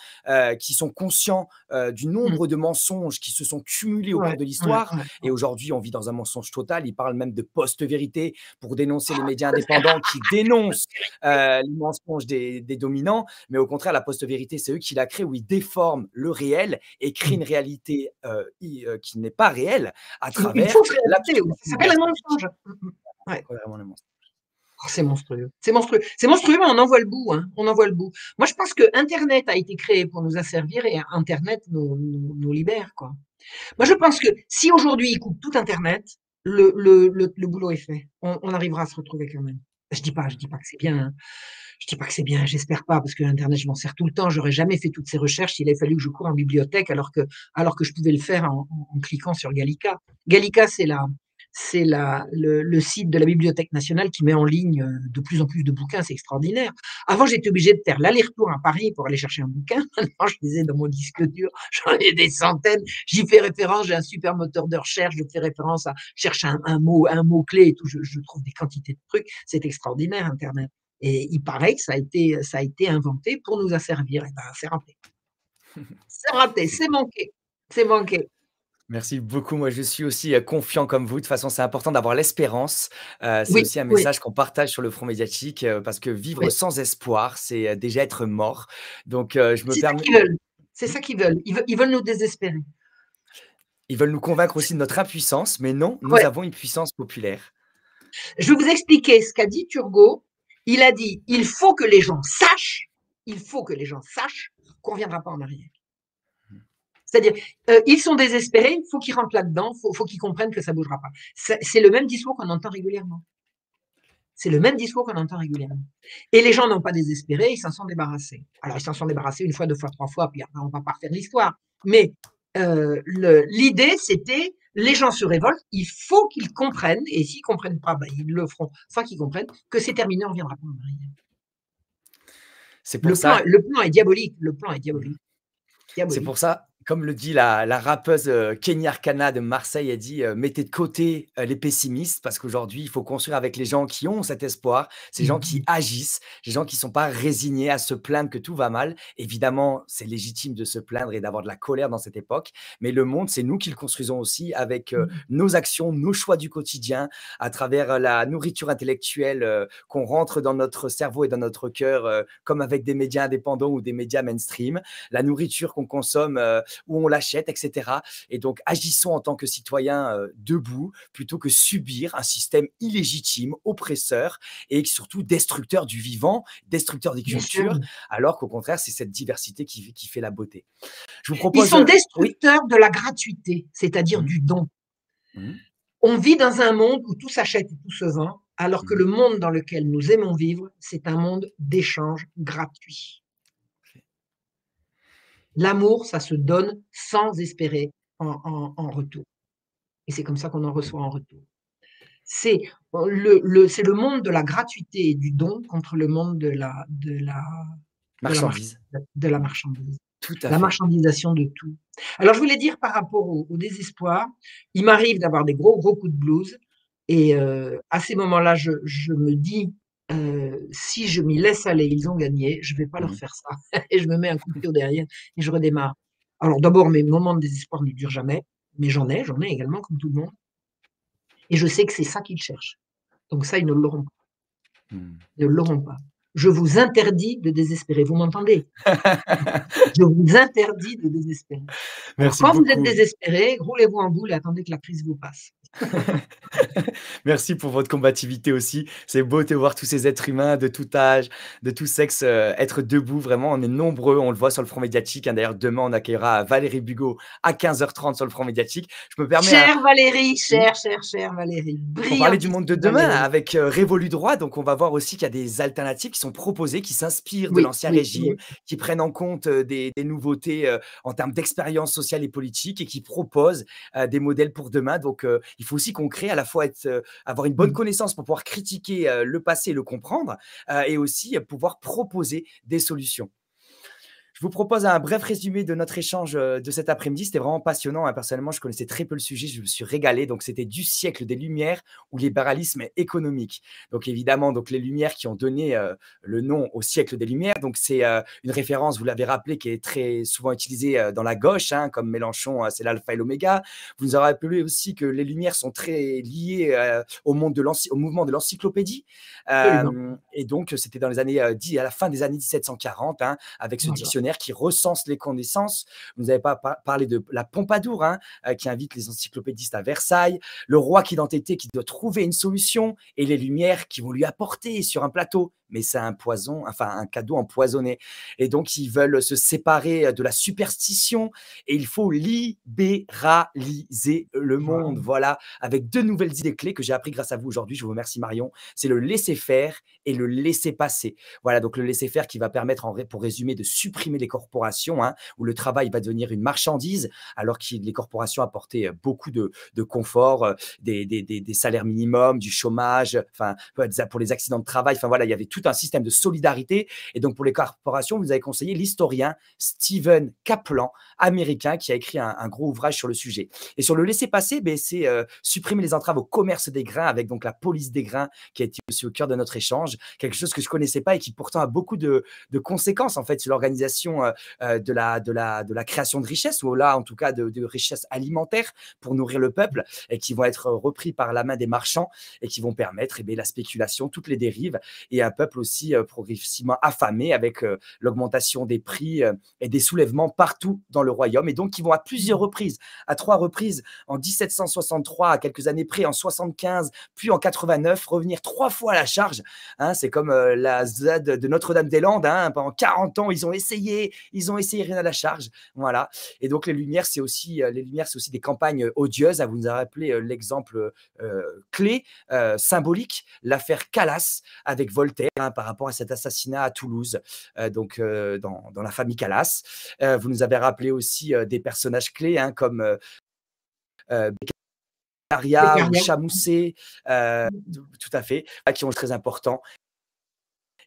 qui sont conscients du Mmh. nombre de mensonges qui se sont cumulés au Ouais, cours de ouais, l'histoire. ouais, Et ouais. aujourd'hui, on vit dans un mensonge total. Ils parlent même de post-vérité pour dénoncer les médias indépendants qui dénoncent les mensonges des dominants. Mais au contraire, la post-vérité, c'est eux qui la créent, où ils déforment le réel et créent Mmh. une réalité qui n'est pas réelle à Une travers fausse réalité, oui, ça l'absolu s'appelle un gaspillage. mensonge. Ouais. Ouais, vraiment le mensonge. Oh, c'est monstrueux, c'est monstrueux. C'est monstrueux, mais on en voit le bout, hein, on en voit le bout. Moi, je pense que internet a été créé pour nous asservir et internet nous libère, quoi. Moi, je pense que si aujourd'hui ils coupent tout internet, le boulot est fait. On arrivera à se retrouver quand même. Je dis pas que c'est bien, hein. Je dis pas que c'est bien, j'espère pas, parce que l'internet, je m'en sers tout le temps. J'aurais jamais fait toutes ces recherches s'il avait fallu que je coure en bibliothèque alors que je pouvais le faire en cliquant sur Gallica. Gallica, c'est le site de la Bibliothèque nationale qui met en ligne de plus en plus de bouquins, c'est extraordinaire. Avant, j'étais obligée de faire l'aller-retour à Paris pour aller chercher un bouquin. Maintenant, je les ai dans mon disque dur, j'en ai des centaines. J'y fais référence, j'ai un super moteur de recherche, je fais référence à chercher un mot-clé et tout. Je trouve des quantités de trucs. C'est extraordinaire, Internet. Et il paraît que ça a été inventé pour nous asservir. Eh ben, c'est raté. C'est raté, C'est c'est manqué, c'est manqué. Merci beaucoup. Moi, je suis aussi, confiant comme vous. De toute façon, c'est important d'avoir l'espérance. C'est Oui, aussi un oui, message qu'on partage sur le front médiatique, parce que vivre oui. sans espoir, c'est, déjà être mort. Donc, je me C'est ça permets qu'ils veulent. C'est ça qu'ils veulent. Ils veulent nous désespérer. ils veulent nous convaincre aussi de notre impuissance, mais non, nous Ouais. avons une puissance populaire. Je vais vous expliquer ce qu'a dit Turgot. Il a dit: il faut que les gens sachent qu'on ne reviendra pas en arrière». C'est-à-dire, ils sont désespérés, il faut qu'ils rentrent là-dedans, faut qu'ils comprennent que ça ne bougera pas. C'est le même discours qu'on entend régulièrement. C'est le même discours qu'on entend régulièrement. Et les gens n'ont pas désespéré, ils s'en sont débarrassés. Alors, ils s'en sont débarrassés une fois, deux fois, trois fois, puis après, on va pas refaire l'histoire. Mais l'idée, c'était, les gens se révoltent, il faut qu'ils comprennent, et s'ils comprennent pas, ben, ils le feront sans qu'ils comprennent, que c'est terminé, on ne reviendra pas en arrière. C'est pour Le plan, ça le plan est diabolique. Le plan est diabolique. C'est Diabolique. pour ça, comme le dit la rappeuse, Kenny Arcana de Marseille, elle dit, «Mettez de côté, les pessimistes parce qu'aujourd'hui, il faut construire avec les gens qui ont cet espoir, ces gens qui Mmh. agissent, ces gens qui ne sont pas résignés à se plaindre que tout va mal». Évidemment, c'est légitime de se plaindre et d'avoir de la colère dans cette époque, mais le monde, c'est nous qui le construisons aussi avec, Mmh. nos actions, nos choix du quotidien, à travers, la nourriture intellectuelle, qu'on rentre dans notre cerveau et dans notre cœur, comme avec des médias indépendants ou des médias mainstream. La nourriture qu'on consomme, où on l'achète, etc. Et donc, agissons en tant que citoyens debout, plutôt que subir un système illégitime, oppresseur et surtout destructeur du vivant, destructeur des Bien sûr. cultures, alors qu'au contraire, c'est cette diversité qui fait la beauté. Je vous Ils propose, sont oui. destructeurs de la gratuité, c'est-à-dire Mhm, du don. mhm, On vit dans un monde où tout s'achète et tout se vend, alors que mhm. le monde dans lequel nous aimons vivre, c'est un monde d'échange gratuit. L'amour, ça se donne sans espérer en retour. Et c'est comme ça qu'on en reçoit en retour. C'est c'est le monde de la gratuité et du don contre le monde de la, mar- Marchandise. de la Mhm. marchandise, Tout à la fait. marchandisation de tout. Alors, je voulais dire par rapport au désespoir, il m'arrive d'avoir des gros, gros coups de blues. Et à ces moments-là, je me dis Si je m'y laisse aller, ils ont gagné, je vais pas leur Mmh. faire ça et je me mets un coup de pied au derrière et je redémarre. Alors d'abord, mes moments de désespoir ne durent jamais, mais j'en ai également comme tout le monde et je sais que c'est ça qu'ils cherchent. Donc ça, ils ne l'auront pas, Mmh. ils ne l'auront pas. Je vous interdis de désespérer, vous m'entendez? Je vous interdis de désespérer. Alors Merci quand vous êtes beaucoup. désespéré, roulez-vous en boule et attendez que la crise vous passe. Merci pour votre combativité aussi. C'est beau de voir tous ces êtres humains de tout âge, de tout sexe, être debout. Vraiment, on est nombreux, on le voit sur le front médiatique, hein. D'ailleurs, demain, on accueillera Valérie Bugaut à 15h30 sur le front médiatique. Je me permets un Chère Valérie, oui? chère Valérie, Pour parler du monde de brillantissime demain Valérie. avec, Révolu Droit, donc on va voir aussi qu'il y a des alternatives qui sont proposées, qui s'inspirent de Oui, l'ancien oui, régime, oui. qui prennent en compte, des nouveautés, en termes d'expérience sociale et politique et qui proposent, des modèles pour demain. Donc, il faut aussi qu'on crée à la fois avoir une bonne Mmh. connaissance pour pouvoir critiquer, le passé et le comprendre, et aussi, pouvoir proposer des solutions. Je vous propose un bref résumé de notre échange de cet après-midi. C'était vraiment passionnant, hein. Personnellement, je connaissais très peu le sujet. Je me suis régalé. Donc, c'était du siècle des Lumières ou libéralisme économique. Donc, évidemment, donc les Lumières qui ont donné le nom au siècle des Lumières. Donc, c'est une référence, vous l'avez rappelé, qui est très souvent utilisée dans la gauche, hein, comme Mélenchon, c'est l'alpha et l'oméga. Vous nous avez rappelé aussi que les Lumières sont très liées au mouvement de l'encyclopédie. Absolument. Et donc, c'était dans les années, à la fin des années 1740, hein, avec ce Voilà. dictionnaire qui recense les connaissances. Vous n'avez pas parlé de la Pompadour, hein, qui invite les encyclopédistes à Versailles, le roi qui d'entêté qui doit trouver une solution et les Lumières qui vont lui apporter sur un plateau. Mais c'est un poison, enfin un cadeau empoisonné. Et donc, ils veulent se séparer de la superstition et il faut libéraliser le Voilà. monde. Voilà, avec deux nouvelles idées clés que j'ai appris grâce à vous aujourd'hui. Je vous remercie, Marion. C'est le laisser-faire et le laisser-passer. Voilà, donc le laisser-faire qui va permettre, pour résumer, de supprimer les corporations, hein, où le travail va devenir une marchandise, alors que les corporations apportaient beaucoup de confort, des salaires minimums, du chômage, enfin, pour les accidents de travail. Enfin voilà, il y avait tout un système de solidarité. Et donc, pour les corporations, vous avez conseillé l'historien Stephen Kaplan, américain, qui a écrit un gros ouvrage sur le sujet. Et sur le laisser-passer, ben, c'est supprimer les entraves au commerce des grains avec donc la police des grains qui a été aussi au cœur de notre échange, quelque chose que je ne connaissais pas et qui pourtant a beaucoup de conséquences en fait sur l'organisation de la création de richesses, ou là en tout cas de richesses alimentaires pour nourrir le peuple, et qui vont être repris par la main des marchands et qui vont permettre la spéculation, toutes les dérives, et un peuple aussi progressivement affamé avec l'augmentation des prix et des soulèvements partout dans le royaume, et donc qui vont à plusieurs reprises, à trois reprises, en 1763, à quelques années près, en 75, puis en 89, revenir trois fois à la charge, hein. C'est comme la Z de Notre-Dame-des-Landes, hein. Pendant 40 ans, ils ont essayé, rien à la charge. Voilà. Et donc, les Lumières, c'est aussi des campagnes odieuses. Vous nous avez rappelé l'exemple clé, symbolique, l'affaire Calas avec Voltaire, hein, par rapport à cet assassinat à Toulouse, dans la famille Calas. Vous nous avez rappelé aussi des personnages clés, hein, comme Beccaria ou Beccaria. Chamousset, tout à fait, qui sont très importants.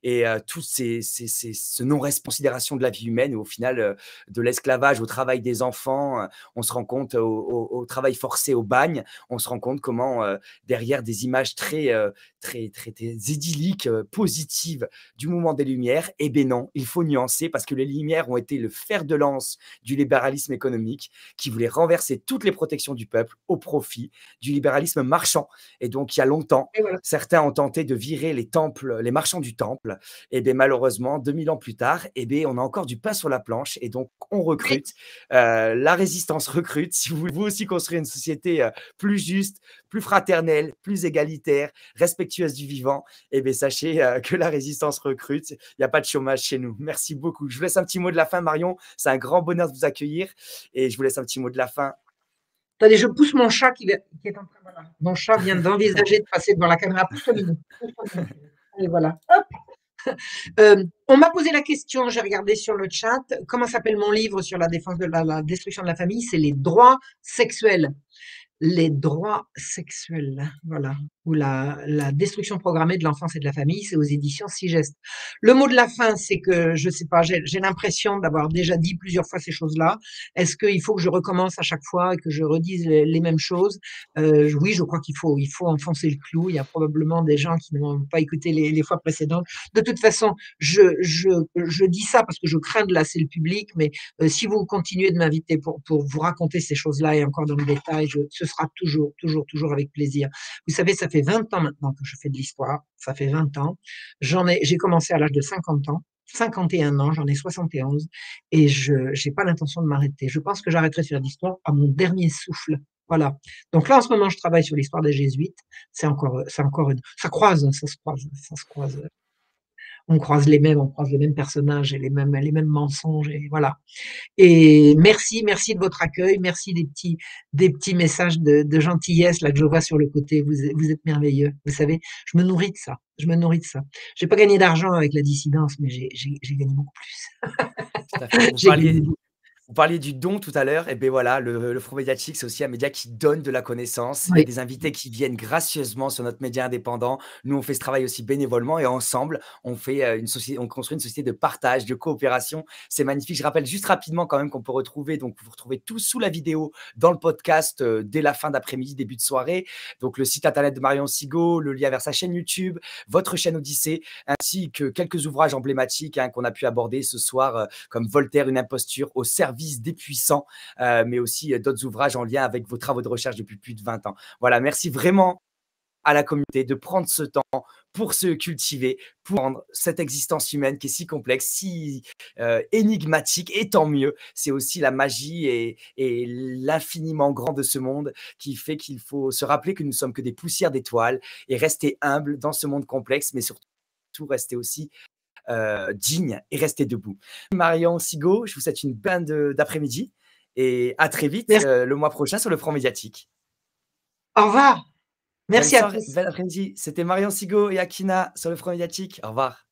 Et tout ce non-considération de la vie humaine, au final, de l'esclavage au travail des enfants, on se rend compte au travail forcé au bagne, on se rend compte comment, derrière des images très idylliques, positives du mouvement des Lumières, eh bien non, il faut nuancer parce que les Lumières ont été le fer de lance du libéralisme économique qui voulait renverser toutes les protections du peuple au profit du libéralisme marchand. Et donc, il y a longtemps, Et voilà. certains ont tenté de virer les marchands du temple. Et bien malheureusement, 2000 ans plus tard, et bien, on a encore du pain sur la planche et donc on Oui, recrute. La résistance recrute. Si vous voulez vous aussi construire une société plus juste, plus fraternelle, plus égalitaire, respectueuse du vivant, et bien sachez que la résistance recrute. Il n'y a pas de chômage chez nous. Merci beaucoup. Je vous laisse un petit mot de la fin, Marion. C'est un grand bonheur de vous accueillir et je vous laisse un petit mot de la fin. attendez, je pousse mon chat qui est en train, voilà. Mon chat vient d'envisager de passer devant la caméra. Pousse-toi, Minou. Pousse-toi, Minou. Allez, voilà. Hop. On m'a posé la question, j'ai regardé sur le chat, comment s'appelle mon livre sur la défense de la destruction de la famille? C'est les droits sexuels. Les droits sexuels, voilà. ou la destruction programmée de l'enfance et de la famille, c'est aux éditions Sigest. Le mot de la fin, c'est que, je sais pas, j'ai l'impression d'avoir déjà dit plusieurs fois ces choses-là. Est-ce qu'il faut que je recommence à chaque fois et que je redise les mêmes choses? Oui, je crois il faut enfoncer le clou. Il y a probablement des gens qui n'ont pas écouté les fois précédentes. De toute façon, je dis ça parce que je crains de lasser le public, mais si vous continuez de m'inviter pour vous raconter ces choses-là et encore dans le détail, ce sera toujours, toujours, toujours avec plaisir. Vous savez, ça fait 20 ans maintenant que je fais de l'histoire, ça fait 20 ans. J'ai commencé à l'âge de 50 ans, 51 ans, j'en ai 71 et je n'ai pas l'intention de m'arrêter. Je pense que j'arrêterai de faire de l'histoire à mon dernier souffle. Voilà. Donc là, en ce moment, je travaille sur l'histoire des Jésuites. Ça croise, ça se croise, ça se croise. On croise les mêmes personnages et les mêmes mensonges et voilà. Et merci, merci de votre accueil, merci des petits messages de gentillesse là que je vois sur le côté. Vous êtes merveilleux. Vous savez, je me nourris de ça. Je me nourris de ça. J'ai pas gagné d'argent avec la dissidence, mais j'ai gagné beaucoup plus. Tout à fait. J'ai gagné beaucoup. Vous parliez du don tout à l'heure, et beh, voilà, le Front médiatique, c'est aussi un média qui donne de la connaissance. Il y a Oui, des invités qui viennent gracieusement sur notre média indépendant. Nous, on fait ce travail aussi bénévolement et ensemble, on fait, on construit une société de partage, de coopération. C'est magnifique. Je rappelle juste rapidement quand même qu'on peut retrouver, donc vous retrouvez tout sous la vidéo dans le podcast, dès la fin d'après-midi, début de soirée. Donc le site internet de Marion Sigaud, le lien vers sa chaîne YouTube, votre chaîne Odyssée, ainsi que quelques ouvrages emblématiques, hein, qu'on a pu aborder ce soir, comme Voltaire, une imposture au service des puissants, mais aussi d'autres ouvrages en lien avec vos travaux de recherche depuis plus de 20 ans. Voilà, merci vraiment à la communauté de prendre ce temps pour se cultiver, pour rendre cette existence humaine qui est si complexe, si énigmatique, et tant mieux. C'est aussi la magie et l'infiniment grand de ce monde qui fait qu'il faut se rappeler que nous sommes que des poussières d'étoiles et rester humble dans ce monde complexe, mais surtout rester aussi digne et rester debout. Marion Sigaud, je vous souhaite une bonne d'après-midi et à très vite merci. le mois prochain sur le Front médiatique. Au revoir. Bonne Merci à soirée, tous. bon après-midi. C'était Marion Sigaud et Akina sur le Front médiatique. Au revoir.